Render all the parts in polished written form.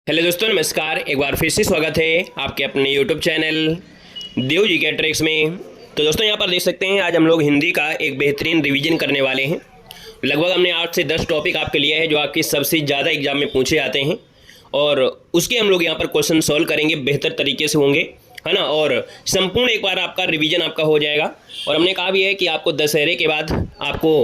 Hello दोस्तों, नमस्कार। एक बार फिर से स्वागत है आपके अपने यूट्यूब चैनल देव जी के ट्रिक्स में। तो दोस्तों, यहाँ पर देख सकते हैं आज हम लोग हिंदी का एक बेहतरीन रिवीजन करने वाले हैं। लगभग हमने 8 से 10 टॉपिक आपके लिए है जो आपके सबसे ज़्यादा एग्जाम में पूछे जाते हैं, और उसके हम लोग यहाँ पर क्वेश्चन सॉल्व करेंगे, बेहतर तरीके से होंगे, है ना। और संपूर्ण एक बार आपका रिवीजन आपका हो जाएगा। और हमने कहा भी है कि आपको दशहरे के बाद आपको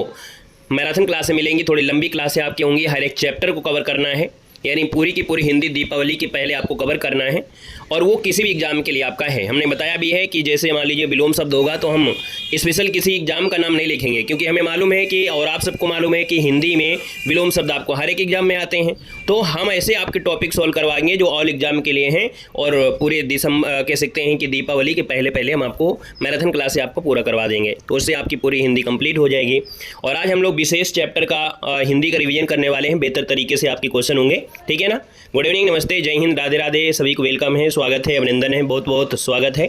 मैराथन क्लासें मिलेंगी, थोड़ी लंबी क्लासें आपकी होंगी, हर एक चैप्टर को कवर करना है, यानी पूरी की पूरी हिंदी दीपावली के पहले आपको कवर करना है। और वो किसी भी एग्जाम के लिए आपका है। हमने बताया भी है कि जैसे मान लीजिए विलोम शब्द होगा तो हम स्पेशल किसी एग्जाम का नाम नहीं लिखेंगे, क्योंकि हमें मालूम है कि, और आप सबको मालूम है कि हिंदी में विलोम शब्द आपको हर एक एग्जाम में आते हैं। तो हम ऐसे आपके टॉपिक सॉल्व करवाएंगे जो ऑल एग्जाम के लिए हैं, और पूरे दिसंबर कह सकते हैं कि दीपावली के पहले पहले हम आपको मैराथन क्लास से आपको पूरा करवा देंगे, तो उससे आपकी पूरी हिंदी कंप्लीट हो जाएगी। और आज हम लोग विशेष चैप्टर का हिंदी का रिवीजन करने वाले हैं, बेहतर तरीके से आपके क्वेश्चन होंगे, ठीक है ना। गुड इवनिंग, नमस्ते, जय हिंद, राधे राधे, सभी को वेलकम है, स्वागत है, अभिनंदन है, बहुत बहुत स्वागत है।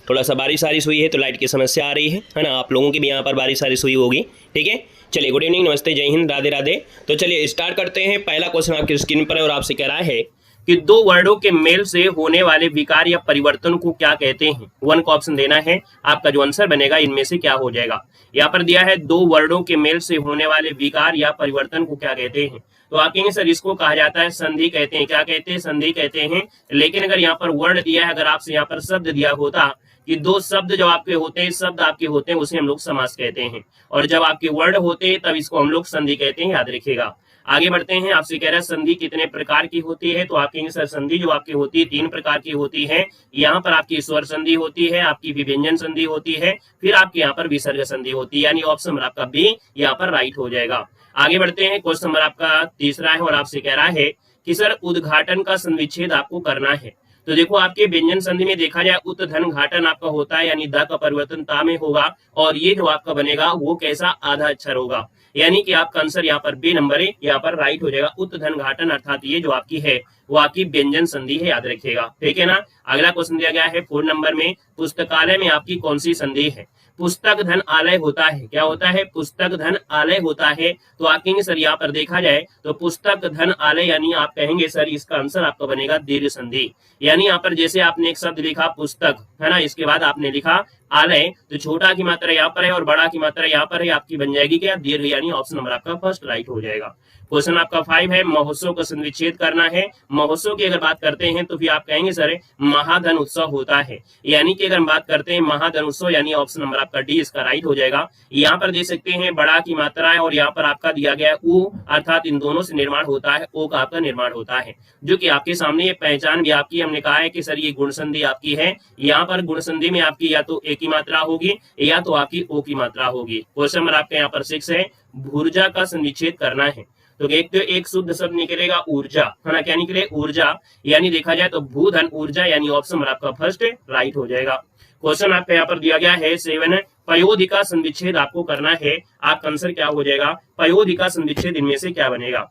थोड़ा सा बारिश हुई है तो लाइट की समस्या आ रही है ना। आप लोगों की भी यहाँ पर बारिश हुई होगी, ठीक है। चलिए, गुड इवनिंग, नमस्ते, जय हिंद, राधे राधे। तो चलिए स्टार्ट करते हैं। पहला क्वेश्चन आपकी स्क्रीन पर है और आपसे कह रहा है कि दो वर्डों के मेल से होने वाले विकार या परिवर्तन को क्या कहते हैं। वन का ऑप्शन देना है, आपका जो आंसर बनेगा इनमें से क्या हो जाएगा। यहाँ पर दिया है दो वर्डों के मेल से होने वाले विकार या परिवर्तन को क्या कहते हैं। तो आप कहेंगे सर इसको कहा जाता है संधि कहते हैं। क्या कहते हैं? संधि कहते हैं। लेकिन अगर यहाँ पर वर्ड दिया है, अगर आपसे यहाँ पर शब्द दिया होता कि दो शब्द जो आपके होते हैं, शब्द आपके होते हैं, उसे हम लोग समास कहते हैं। और जब आपके वर्ड होते हैं तब इसको हम लोग संधि कहते हैं, याद रखिएगा। आगे बढ़ते हैं। आपसे कह रहा है संधि कितने प्रकार की होती है। तो आप कहेंगे सर संधि जो आपकी होती है 3 प्रकार की होती है। यहाँ पर आपकी स्वर संधि होती है, आपकी विव्यंजन संधि होती है, फिर आपके यहाँ पर विसर्ग संधि होती है। यानी ऑप्शन नंबर आपका बी यहाँ पर राइट हो जाएगा। आगे बढ़ते हैं। क्वेश्चन नंबर आपका तीसरा है और आपसे कह रहा है कि सर उद्घाटन का संविच्छेद आपको करना है। तो देखो आपके व्यंजन संधि में देखा जाए उत धन घाटन आपका होता है, यानी द का परिवर्तन ता में होगा, और ये जो आपका बनेगा वो कैसा आधा अक्षर होगा। यानी कि आपका आंसर यहाँ पर बी नंबर है, यहाँ पर राइट हो जाएगा। उत धन घाटन अर्थात ये जो आपकी है वो आपकी व्यंजन संधि है, याद रखिएगा, ठीक है ना। अगला क्वेश्चन दिया गया है 4 नंबर में, पुस्तकालय में आपकी कौन सी संधि है। पुस्तक धन आलय होता है। क्या होता है? पुस्तक धन आलय होता है। तो आप कहेंगे सर यहाँ पर देखा जाए तो पुस्तक धन आलय, यानी आप कहेंगे सर इसका आंसर आपका बनेगा दीर्घ संधि। यानी यहाँ पर जैसे आपने एक शब्द लिखा पुस्तक, है ना, इसके बाद आपने लिखा आलय, तो छोटा की मात्रा यहाँ पर है और बड़ा की मात्रा यहाँ पर है, आपकी बन जाएगी क्या? दीर्घ। यानी ऑप्शन नंबर आपका फर्स्ट राइट हो जाएगा। क्वेश्चन आपका 5 है, महोत्सव का संविच्छेद करना है। महोत्सव की अगर बात करते हैं तो फिर आप कहेंगे सर महाधन उत्सव होता है। यानी कि अगर हम बात करते हैं महाधन उत्सव, यानी ऑप्शन नंबर आपका डी इसका राइट हो जाएगा। यहाँ पर देख सकते हैं बड़ा की मात्रा है और यहाँ पर आपका दिया गया है ऊ, अर्थात इन दोनों से निर्माण होता है, ओ का आपका निर्माण होता है, जो कि आपके सामने ये पहचान भी आपकी हमने कहा है कि सर ये गुण संधि आपकी है। यहाँ पर गुण संधि में आपकी या तो ए की मात्रा होगी या तो आपकी ओ की मात्रा होगी। क्वेश्चन नंबर आपके यहाँ पर 6 है, भूर्जा का संविच्छेद करना है। तो एक शुद्ध शब्द निकलेगा ऊर्जा, है ना। क्या निकले? ऊर्जा। यानी देखा जाए तो भूधन ऊर्जा, यानी ऑप्शन नंबर आपका फर्स्ट राइट हो जाएगा। क्वेश्चन आपका यहाँ पर दिया गया है 7, पयोधि का संविच्छेद आपको करना है। आपका आंसर क्या हो जाएगा? पयोधि का संविच्छेद इनमें से क्या बनेगा।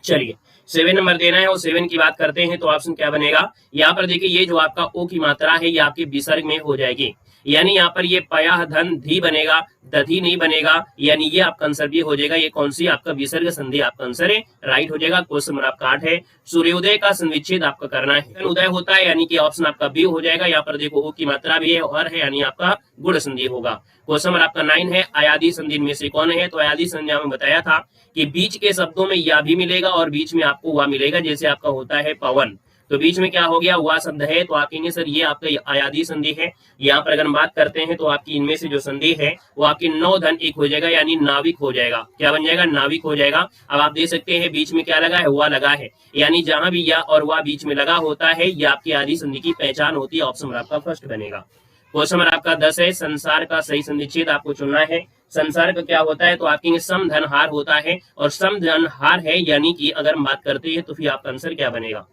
चलिए 7 नंबर देना है और 7 की बात करते हैं तो ऑप्शन क्या बनेगा। यहाँ पर देखिए ये जो आपका ओ की मात्रा है ये आपके विसर्ग में हो जाएगी। यानी यहाँ पर ये पया धन धी बनेगा, दधी नहीं बनेगा, यानी ये आपका आंसर भी हो जाएगा। ये कौन सी आपका विसर्ग संधि आपका आंसर है, राइट हो जाएगा। क्वेश्चन नंबर आपका 8 है, सूर्योदय का संविच्छेद आपका करना है। उदय होता है यानी कि ऑप्शन आपका बी हो जाएगा। यहाँ पर देखो ओ की मात्रा भी है और है, यानी आपका गुण संधि होगा। क्वेश्चन नंबर आपका 9 है, अयादी संधि में से कौन है। तो अयादी संधि में बताया था कि बीच के शब्दों में या भी मिलेगा और बीच में आपको वह मिलेगा, जैसे आपका होता है पवन, तो बीच में क्या हो गया? वह शब्द है। तो आप कहेंगे सर ये आपका अयादी संधि है। यहाँ पर अगर हम बात करते हैं तो आपकी इनमें से जो संधि है वो आपकी 9 धन 1 हो जाएगा, यानी नाविक हो जाएगा। क्या बन जाएगा? नाविक हो जाएगा। अब आप देख सकते हैं बीच में क्या लगा है? वह लगा है। यानी जहां भी या और वह बीच में लगा होता है ये आपकी आदि संधि की पहचान होती है। ऑप्शन आपका फर्स्ट बनेगा। क्वेश्चन नंबर आपका 10 है, संसार का सही संधिच्छेद आपको चुनना है। संसार का क्या होता है? तो आपके समधनहार होता है, और समधनहार है यानी कि अगर हम बात करते हैं तो फिर आपका आंसर क्या बनेगा।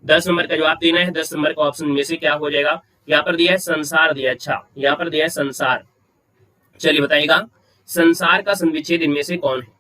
10 नंबर का जवाब देना है। 10 नंबर का ऑप्शन में से क्या हो जाएगा। यहाँ पर दिया है संसार दिया, अच्छा यहाँ पर दिया है संसार। चलिए बताइएगा संसार का संविच्छेद इनमें से कौन है।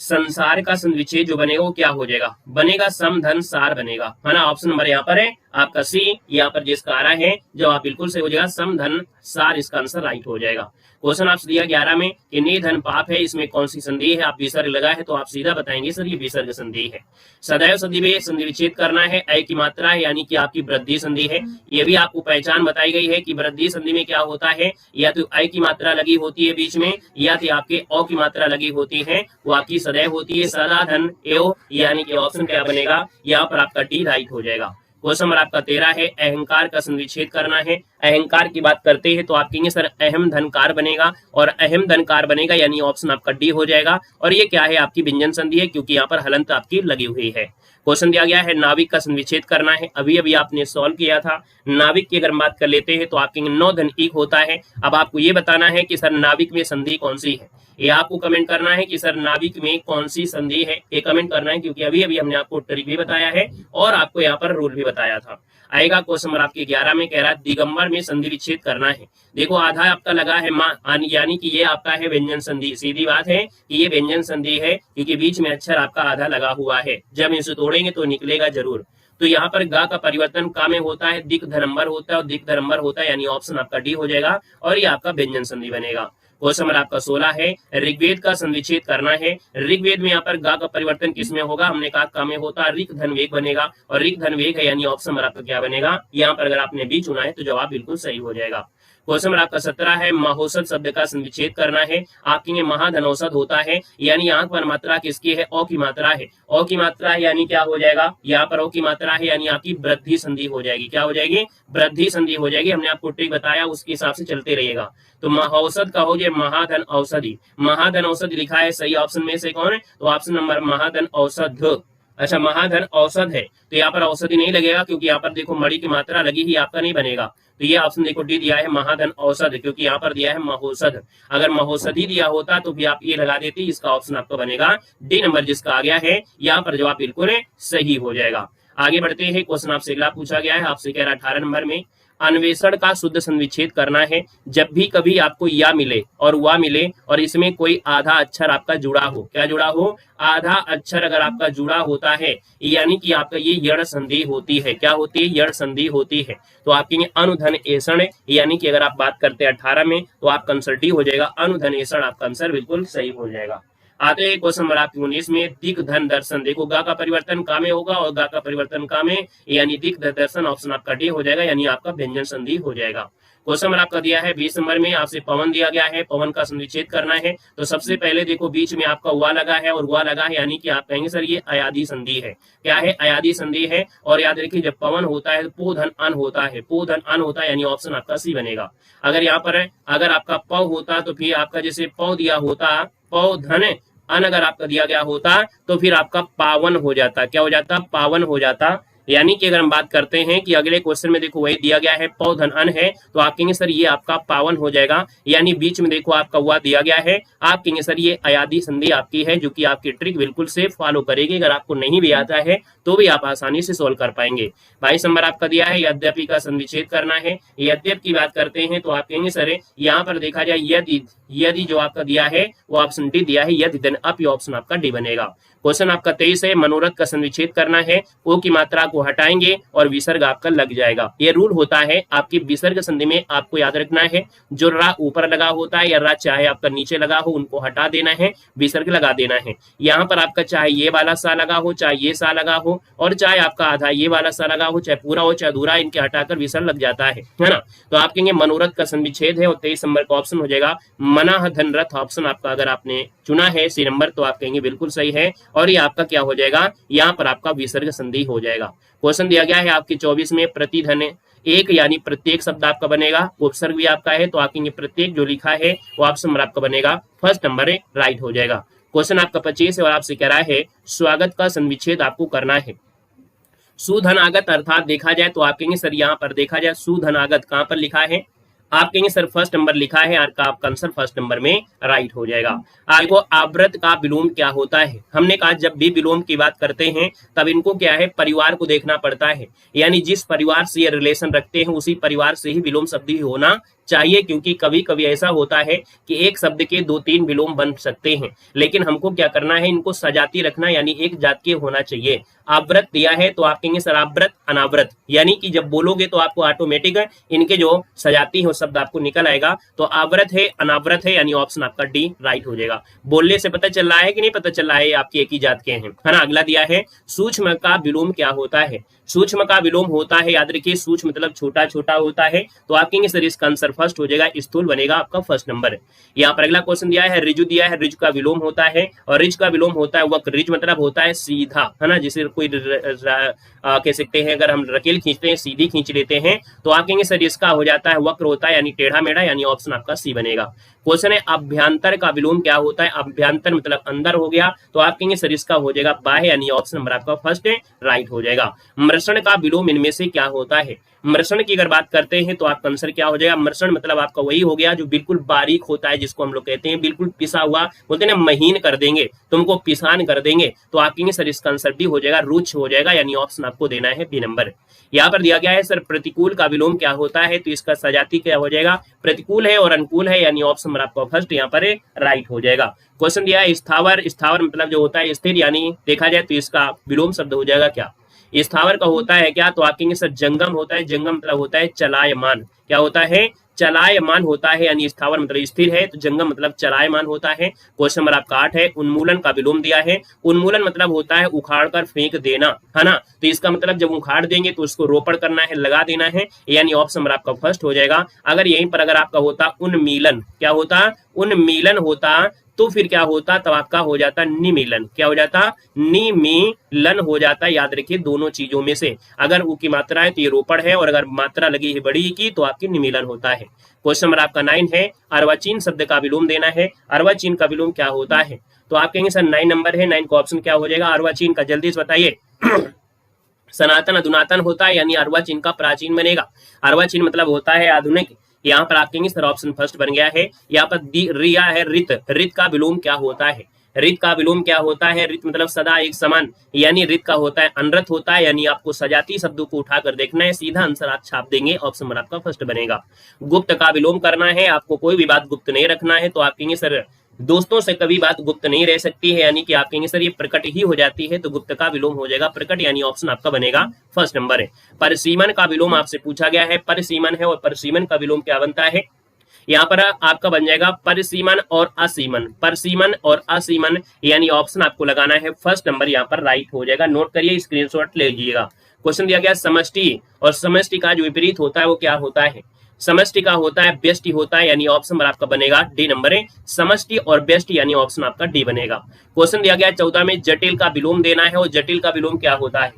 संसार का संविच्छेद जो बनेगा वो क्या हो जाएगा? बनेगा समधन सार बनेगा, है ना। ऑप्शन नंबर यहाँ पर है आपका सी यहाँ पर जिसका आ रहा है जवाब बिल्कुल सही हो जाएगा, सम धन सार इसका आंसर राइट हो जाएगा। क्वेश्चन आपसे दिया 11 में कि निधन पाप है, इसमें कौन सी संधि है? आप विसर्ग लगा है तो आप सीधा बताएंगे सर ये विसर्ग संधि है। सदैव संधि में संधि विच्छेद करना है, अय की मात्रा है यानी कि आपकी वृद्धि संधि है। ये भी आपको पहचान बताई गई है कि वृद्धि संधि में क्या होता है, या तो अय की मात्रा लगी होती है बीच में, या तो आपके अ की मात्रा लगी होती है, वो आपकी सदैव होती है। सदा धन एव यानी कि ऑप्शन क्या बनेगा, यहाँ पर आपका डी राइट हो जाएगा। क्वेश्चन नंबर आपका 13 है, अहंकार का संविच्छेद करना है। अहंकार की बात करते हैं तो आप कहेंगे सर अहम धनकार बनेगा, और अहम धनकार बनेगा यानी ऑप्शन आपका डी हो जाएगा। और ये क्या है, आपकी व्यंजन संधि है क्योंकि यहाँ पर हलंत आपकी लगी हुई है। क्वेश्चन दिया गया है नाविक का संविच्छेद करना है, अभी अभी आपने सॉल्व किया था। नाविक की अगर बात कर लेते हैं तो आप कहेंगे नौ धन एक होता है। अब आपको ये बताना है कि सर नाविक में संधि कौन सी है, ये आपको कमेंट करना है कि सर नाविक में कौन सी संधि है, ये कमेंट करना है क्योंकि अभी अभी हमने आपको ट्रिक भी बताया है और आपको यहाँ पर रूल भी बताया था। आएगा क्वेश्चन नंबर आपके 11 में, कह रहा है दिगंबर में संधि विच्छेद करना है। देखो आधा आपका लगा है मां यानी कि ये आपका है व्यंजन संधि, सीधी बात है कि ये व्यंजन संधि है क्योंकि बीच में अक्षर आपका आधा लगा हुआ है, जब इसे तोड़ेंगे तो निकलेगा जरूर। तो यहाँ पर गा का परिवर्तन का में होता है, दिक धरम्बर होता है और दिक धरम्बर होता है यानी ऑप्शन आपका डी हो जाएगा और ये आपका व्यंजन संधि बनेगा। क्वेश्चन नंबर आपका 16 है, ऋग्वेद का संविच्छेद करना है। ऋग्वेद में यहाँ पर गा का परिवर्तन किसमें होगा, हमने कहा का में होता है, ऋक धन वेग बनेगा और ऋक धन वेग है यानी ऑप्शन नंबर आपका क्या बनेगा, यहाँ पर अगर आपने बी चुना है तो जवाब बिल्कुल सही हो जाएगा। क्वेश्चन नंबर आपका 17 है, महौषध शब्द का संविच्छेद करना है। आपके महाधनौषध होता है यानी यहाँ पर मात्रा किसकी है, ओ की मात्रा है। ओ की मात्रा है यानी क्या हो जाएगा, यहाँ पर ओ की मात्रा है यानी आपकी वृद्धि संधि हो जाएगी। क्या हो जाएगी, वृद्धि संधि हो जाएगी। हमने आपको ट्रिक बताया उसके हिसाब से चलते रहिएगा। तो महौषध का हो जाए महाधन औषधि, महाधन औषधि लिखा है सही ऑप्शन में से कौन है, तो ऑप्शन नंबर महाधन औषध। अच्छा महाधन औषध है तो यहाँ पर औषधि नहीं लगेगा क्योंकि यहाँ पर देखो मणि की मात्रा लगी ही, आपका नहीं बनेगा। तो ये ऑप्शन देखो डी दिया है महाधन औषध, क्योंकि यहाँ पर दिया है महौषध। अगर महौषधि दिया होता तो भी आप ये लगा देते, इसका ऑप्शन आपका बनेगा डी नंबर जिसका आ गया है, यहाँ पर जवाब बिल्कुल सही हो जाएगा। आगे बढ़ते हैं, क्वेश्चन आपसे अगला पूछा गया है, आपसे कह रहा 18 नंबर में, अन्वेषण का शुद्ध संविच्छेद करना है। जब भी कभी आपको या मिले और वा मिले और इसमें कोई आधा अक्षर आपका जुड़ा हो, क्या जुड़ा हो, आधा अक्षर अगर आपका जुड़ा होता है यानी कि आपका ये यण संधि होती है। क्या होती है, यण संधि होती है। तो आपके अनुधन एषण यानी कि अगर आप बात करते हैं 18 में तो आप कंसल्टिव हो जाएगा, अनुधन एषण आपका आंसर बिल्कुल सही हो जाएगा। आते हैं क्वेश्चन नंबर आपके 19 में, दिक धन दर्शन। देखो गा का परिवर्तन का में होगा और गा का परिवर्तन का में यानी दिक दर्शन ऑप्शन आपका डी हो जाएगा यानी आपका व्यंजन संधि हो जाएगा। क्वेश्चन नंबर आपका दिया है 20 नंबर में, आपसे पवन दिया गया है, पवन का संविच्छेद करना है। तो सबसे पहले देखो बीच में आपका हुआ लगा है और हुआ लगा है यानी कि आप कहेंगे सर ये अयादी संधि है। क्या है, अयादी संधि है। और याद रखिए जब पवन होता है तो पो धन अन होता है, पो धन अन होता है यानी ऑप्शन आपका सी बनेगा। अगर यहाँ पर अगर आपका पौ होता तो फिर आपका जैसे पौ दिया होता, पौ धन अन अगर आपका दिया गया होता तो फिर आपका पावन हो जाता। क्या हो जाता, पावन हो जाता। यानी कि अगर हम बात करते हैं कि अगले क्वेश्चन में देखो वही दिया गया है पौ धन अन है तो आप कहेंगे सर ये आपका पावन हो जाएगा। यानी बीच में देखो आपका हुआ दिया गया है, आप कहेंगे सर ये अयादी संधि आपकी है, जो कि आपकी ट्रिक बिल्कुल से फॉलो करेगी। अगर आपको नहीं भी आता है तो भी आप आसानी से सोल्व कर पाएंगे। 22 नंबर आपका दिया है, यद्यपि का संविच्छेद करना है। यद्यप की बात करते हैं तो आप कहेंगे सर यहाँ पर देखा जाए यदि, यदि जो आपका दिया है वो ऑप्शन डी दिया है, यदि देन अप, ऑप्शन आपका डी बनेगा। क्वेश्चन आपका 23 है, मनोरथ का संविच्छेद करना है। ओ की मात्रा को हटाएंगे और विसर्ग आपका लग जाएगा। ये रूल होता है आपकी विसर्ग संधि में, आपको याद रखना है जो रा ऊपर लगा होता है या रा चाहे आपका नीचे लगा हो उनको हटा देना है, विसर्ग लगा देना है। यहाँ पर आपका चाहे ये वाला सा लगा हो, चाहे ये सा लगा हो और चाहे आपका आधा ये वाला सा लगा हो, चाहे पूरा हो चाहे अधूरा, इनके हटाकर विसर्ग लग जाता है ना। तो आप कहेंगे मनोरथ का संविच्छेद है और 23 नंबर का ऑप्शन हो जाएगा मनाह धन रथ। ऑप्शन आपका अगर आपने चुना है सी नंबर तो आप कहेंगे बिल्कुल सही है और ये आपका क्या हो जाएगा, यहाँ पर आपका विसर्ग संधि हो जाएगा। क्वेश्चन दिया गया है आपकी 24 में, प्रतिधन एक यानी प्रत्येक शब्द आपका बनेगा, उपसर्ग भी आपका है तो आप कहेंगे प्रत्येक जो लिखा है वो ऑप्शन नंबर आपका बनेगा फर्स्ट नंबर राइट हो जाएगा। क्वेश्चन आपका 25 है और आपसे कह रहा है स्वागत का संविच्छेद आपको करना है। सुधनागत अर्थात देखा जाए तो आप कहेंगे सर यहाँ पर देखा जाए सुधनागत कहाँ पर लिखा है, आप कहेंगे सर फर्स्ट नंबर लिखा है, आपका आंसर फर्स्ट नंबर में राइट हो जाएगा। आपको आवृत का विलोम क्या होता है, हमने कहा जब भी विलोम की बात करते हैं तब इनको क्या है, परिवार को देखना पड़ता है। यानी जिस परिवार से ये रिलेशन रखते हैं उसी परिवार से ही विलोम शब्द ही होना चाहिए, क्योंकि कभी कभी ऐसा होता है कि एक शब्द के 2-3 विलोम बन सकते हैं, लेकिन हमको क्या करना है, इनको सजाती रखना, यानी एक जात के होना चाहिए। आवृत दिया है तो आप कहेंगे सर आवृत अनावृत, यानी कि जब बोलोगे तो आपको ऑटोमेटिक इनके जो सजाती हो शब्द आपको निकल आएगा। तो आवृत है अनावृत है, यानी ऑप्शन आपका डी राइट हो जाएगा। बोलने से पता चल रहा है कि नहीं पता चल रहा है, आपकी एक ही जात के हैं, है ना। अगला दिया है सूक्ष्म का विलोम क्या होता है। सूक्ष्म का विलोम होता है, याद रखिए सूक्ष्म मतलब छोटा छोटा होता है, तो आप कहेंगे सर इसका आंसर फर्स्ट हो जाएगा, स्थूल बनेगा आपका फर्स्ट नंबर। यहाँ पर अगला क्वेश्चन दिया है रिजु दिया है, रिज का विलोम होता है, और रिज का विलोम होता है वक्र। रिज मतलब होता है सीधा, है ना, जिसे कोई कह सकते हैं, अगर हम रकेल खींचते हैं सीधी खींच लेते हैं तो आप कहेंगे सर इसका हो जाता है वक्र होता है, यानी टेढ़ा मेढ़ा, यानी ऑप्शन आपका सी बनेगा। क्वेश्चन है अभ्यंतर का विलोम क्या होता है। अभ्यंतर मतलब अंदर हो गया, तो आप कहेंगे सर इसका हो जाएगा बाह्य, यानी ऑप्शन नंबर आपका फर्स्ट है राइट हो जाएगा। मृषण का विलोम इनमें से क्या होता है। मृषण की अगर बात करते हैं तो आपका आंसर क्या हो जाएगा। मृषण मतलब आपका वही हो गया जो बिल्कुल बारीक होता है, जिसको हम लोग कहते हैं बिल्कुल पिसा हुआ, बोलते हैं ना महीन कर देंगे, तुमको पिसान कर देंगे, तो आप कहेंगे सर इसका आंसर भी हो जाएगा रुक्ष हो जाएगा, यानी ऑप्शन आपको देना है बी नंबर। यहाँ पर दिया गया है सर प्रतिकूल का विलोम क्या होता है, तो इसका सजाती क्या हो जाएगा, प्रतिकूल है और अनुकूल है, यानी ऑप्शन आपका फर्स्ट यहाँ पर राइट हो जाएगा। क्वेश्चन दिया है स्थावर। स्थावर मतलब जो होता है स्थिर, यानी देखा जाए तो इसका विलोम शब्द हो जाएगा क्या। स्थावर का होता है क्या, तो आप कहेंगे सर जंगम होता है। जंगम मतलब होता है चलायमान, क्या होता है चलायमान होता है, यानी स्थावर मतलब स्थिर है, तो जंगम मतलब चलायमान होता है। क्वेश्चन नंबर आपका 8 है उन्मूलन का विलोम दिया है। उन्मूलन मतलब होता है उखाड़ कर फेंक देना, है ना, तो इसका मतलब जब उखाड़ देंगे तो उसको रोपण करना है, लगा देना है, यानी ऑप्शन नंबर आपका फर्स्ट हो जाएगा। अगर यहीं पर अगर आपका होता उन्मीलन, क्या होता उन्मीलन होता, तो फिर क्या होता, तब आपका हो जाता निमीलन, क्या हो जाता निमीलन हो जाता। याद रखिए दोनों चीजों में से अगर ऊ की मात्रा है तो ये रोपड़ है, और अगर मात्रा लगी है बड़ी की तो आपकी निमीलन होता है। क्वेश्चन नंबर आपका 9 है अर्वाचीन शब्द का विलोम देना है। अर्वाचीन का विलोम क्या होता है, तो आप कहेंगे सर 9 नंबर है, 9 का ऑप्शन क्या हो जाएगा अर्वाचीन का, जल्दी से बताइए। सनातन अधुनातन होता है, यानी अर्वाचीन का प्राचीन बनेगा। अर्वाचीन मतलब होता है आधुनिक, यहाँ पर आप कहेंगे सर ऑप्शन फर्स्ट बन गया है। यहाँ पर रिया है रित। रित का विलोम क्या होता है। रित का विलोम क्या होता है, रित मतलब सदा एक समान, यानी रित का होता है अनरत होता है, यानी आपको सजाती शब्दों को उठाकर देखना है, सीधा आंसर आप छाप देंगे, ऑप्शन नंबर आपका फर्स्ट बनेगा। गुप्त का विलोम करना है, आपको कोई भी बात गुप्त नहीं रखना है, तो आप कहेंगे सर दोस्तों से कभी बात गुप्त नहीं रह सकती है, यानी कि आप कहेंगे सर ये प्रकट ही हो जाती है, तो गुप्त का विलोम हो जाएगा प्रकट, यानी ऑप्शन आपका बनेगा फर्स्ट नंबर है। परिसीमन का विलोम आपसे पूछा गया है, परिसीमन है और परिसीमन का विलोम क्या बनता है। यहाँ पर आपका बन जाएगा परिसीमन और असीमन, परिसीमन और असीमन, यानी ऑप्शन आपको लगाना है फर्स्ट नंबर, यहाँ पर राइट हो जाएगा। नोट करिए, स्क्रीनशॉट ले लीजिएगा। क्वेश्चन दिया गया समष्टि, और समष्टि का जो विपरीत होता है वो क्या होता है। समष्टि का होता है व्यष्टि होता है, यानी ऑप्शन नंबर आपका बनेगा डी नंबर है, समष्टि और व्यष्टि, यानी ऑप्शन आपका डी बनेगा। क्वेश्चन दिया गया 14 में जटिल का विलोम देना है, और जटिल का विलोम क्या होता है।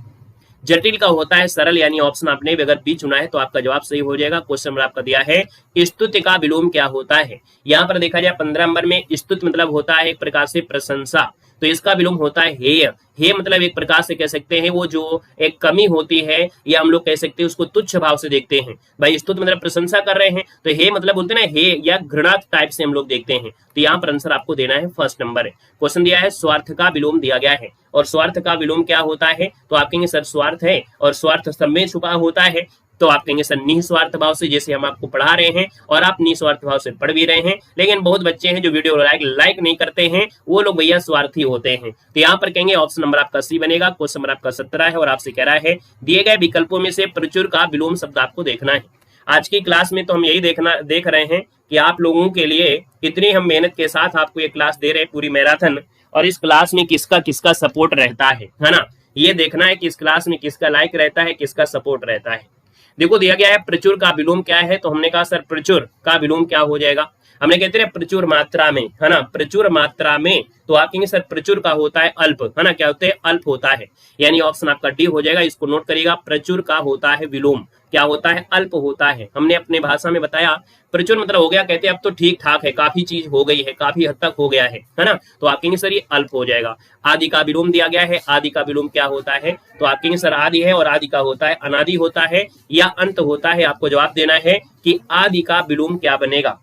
जटिल का होता है सरल, यानी ऑप्शन आपने अगर बी चुना है तो आपका जवाब सही हो जाएगा। क्वेश्चन नंबर आपका दिया है स्तुति का विलोम क्या होता है। यहाँ पर देखा जाए 15 नंबर में स्तुति मतलब होता है एक प्रकार से प्रशंसा, तो इसका विलोम होता है हेय। हे मतलब एक प्रकार से कह सकते हैं वो जो एक कमी होती है, या हम लोग कह सकते हैं उसको तुच्छ भाव से देखते हैं। भाई स्तुति मतलब प्रशंसा कर रहे हैं, तो हे मतलब बोलते हैं ना हे, या घृणा टाइप से हम लोग देखते हैं, तो यहाँ पर आंसर आपको देना है फर्स्ट नंबर है। क्वेश्चन दिया है स्वार्थ का विलोम दिया गया है, और स्वार्थ का विलोम क्या होता है, तो आप कहेंगे सर स्वार्थ है, और स्वार्थ सब में छुपा होता है, तो आप कहेंगे सर निस्वार्थ भाव से, जैसे हम आपको पढ़ा रहे हैं और आप निस्वार्थ भाव से पढ़ भी रहे हैं, लेकिन बहुत बच्चे हैं जो वीडियो लाइक नहीं करते हैं, वो लोग भैया स्वार्थी होते हैं, तो यहाँ पर कहेंगे ऑप्शन नंबर आपका सी बनेगा। क्वेश्चन नंबर आपका 17 है, और आपसे कह रहा है दिए गए विकल्पों में से प्रचुर का विलोम शब्द आपको देखना है। आज की क्लास में तो हम यही देख रहे हैं कि आप लोगों के लिए इतनी हम मेहनत के साथ आपको ये क्लास दे रहे हैं, पूरी मैराथन, और इस क्लास में किसका किसका सपोर्ट रहता है ना, ये देखना है कि इस क्लास में किसका लाइक रहता है, किसका सपोर्ट रहता है। देखो दिया गया है प्रचुर का विलोम क्या है, तो हमने कहा सर प्रचुर का विलोम क्या हो जाएगा, हमने कहते हैं प्रचुर मात्रा में, है ना, प्रचुर मात्रा में, तो आप कहेंगे सर प्रचुर का होता है अल्प, है ना, क्या होता है अल्प होता है, यानी ऑप्शन आपका डी हो जाएगा। इसको नोट करिएगा, प्रचुर का होता है विलोम, क्या होता है अल्प होता है। हमने अपने भाषा में बताया प्रचुर मतलब हो गया, कहते हैं अब तो ठीक ठाक है, काफी चीज हो गई है, काफी हद तक हो गया है ना, तो आप कहेंगे सर ये अल्प हो जाएगा। आदि का विलोम दिया गया है, आदि का विलोम क्या होता है, तो आप कहेंगे सर आदि है, और आदि का होता है अनादि होता है या अंत होता है। आपको जवाब देना है कि आदि का विलोम क्या बनेगा,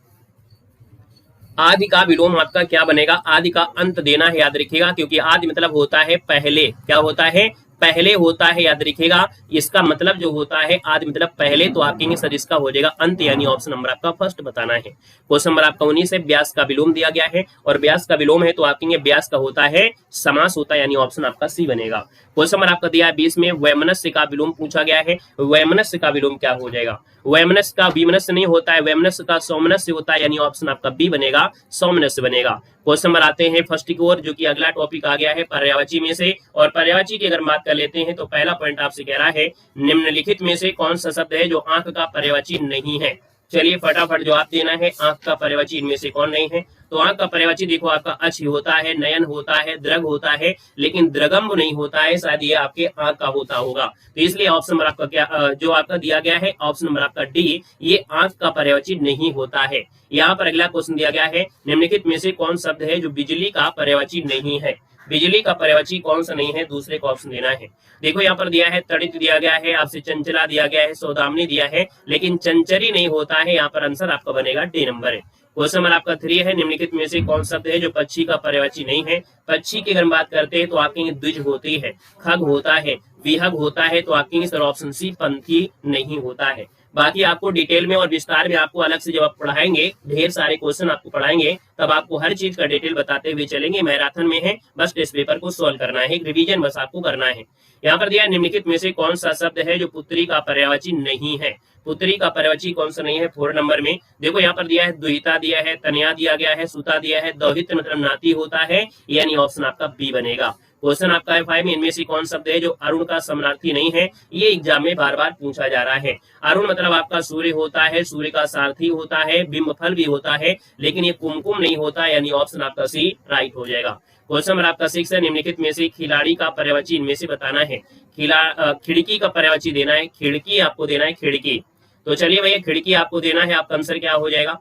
आदि का विलोम आपका क्या बनेगा, आदि का अंत देना है, याद रखिएगा, क्योंकि आदि मतलब होता है पहले, क्या होता है पहले होता है, याद रखिएगा। इसका मतलब जो होता है आदि मतलब पहले, तो आप कहेंगे सर इसका हो जाएगा अंत, यानी ऑप्शन नंबर आपका फर्स्ट बताना है। क्वेश्चन नंबर आपका 19 है, व्यास का विलोम दिया गया है और व्यास का विलोम है तो आप कहेंगे व्यास का होता है समास होता है, यानी ऑप्शन आपका सी बनेगा। क्वेश्चन नंबर आपका दिया है 20 में, वैमनस्य का विलोम पूछा गया है। वैमनस्य का विलोम क्या हो जाएगा? वैमनस्य का विमनस्य नहीं होता है, वैमनस्य का सौमनस्य होता है, यानी ऑप्शन आपका बी बनेगा, सौमनस्य बनेगा। क्वेश्चन नंबर आते हैं फर्स्ट की ओर, जो कि अगला टॉपिक आ गया है पर्यायवाची में से। और पर्यायवाची की अगर बात कर लेते हैं तो पहला पॉइंट आपसे कह रहा है निम्नलिखित में से कौन सा शब्द है जो आंख का पर्यायवाची नहीं है। चलिए फटाफट जवाब देना है, आंख का पर्यायवाची इनमें से कौन नहीं है? तो आंख का पर्यायवाची देखो आपका अच्छी होता है, नयन होता है, द्रग होता है, लेकिन द्रगम्ब नहीं होता है, शायद ये आपके आंख का होता होगा। तो इसलिए ऑप्शन नंबर आपका क्या जो आपका दिया गया है, ऑप्शन नंबर आपका डी, ये आंख का पर्यायवाची नहीं होता है। यहाँ पर अगला क्वेश्चन दिया गया है, निम्नलिखित में से कौन शब्द है जो बिजली का पर्यायवाची नहीं है? बिजली का पर्यायवाची कौन सा नहीं है, दूसरे को ऑप्शन देना है। देखो यहाँ पर दिया है तड़ित दिया गया है, आपसे चंचला दिया गया है, सौदामिनी दिया है, लेकिन चंचरी नहीं होता है। यहाँ पर आंसर आपका बनेगा डी नंबर है। क्वेश्चन नंबर आपका 3 है, निम्नलिखित में से कौन शब्द है जो पक्षी का पर्यायवाची नहीं है? पक्षी की अगर बात करते हैं तो आपके द्विज होती है, खग होता है, विहग होता है, तो आपके सर ऑप्शन सी पंथी नहीं होता है। बाकी आपको डिटेल में और विस्तार में आपको अलग से जब आप पढ़ाएंगे, ढेर सारे क्वेश्चन आपको पढ़ाएंगे, तब आपको हर चीज का डिटेल बताते हुए चलेंगे। मैराथन में है, बस टेस्ट पेपर को सॉल्व करना है, एक रिवीजन बस आपको करना है। यहाँ पर दिया निम्नलिखित में से कौन सा शब्द है जो पुत्री का पर्यायवाची नहीं है? पुत्री का पर्यायवाची कौन सा नहीं है? 4 नंबर में देखो यहाँ पर दिया है दुहिता दिया है, तनया दिया गया है, सुता दिया है, दौहित्र मतलब नाती होता है, यानी ऑप्शन आपका बी बनेगा। क्वेश्चन आपका है 5 में, इनमें से कौन शब्द है जो अरुण का समानार्थी नहीं है? ये एग्जाम में बार बार पूछा जा रहा है। अरुण मतलब आपका सूर्य होता है, सूर्य का सारथी होता है, बिंबफल भी होता है, लेकिन ये कुमकुम नहीं होता, यानी ऑप्शन आपका सी राइट हो जाएगा। क्वेश्चन नंबर आपका 6 है, निम्नलिखित में से खिलाड़ी का पर्यायवाची इनमें से बताना है। खिड़की का पर्यायवाची देना है, खिड़की आपको देना है, खिड़की। तो चलिए भैया खिड़की आपको देना है, आपका आंसर क्या हो जाएगा?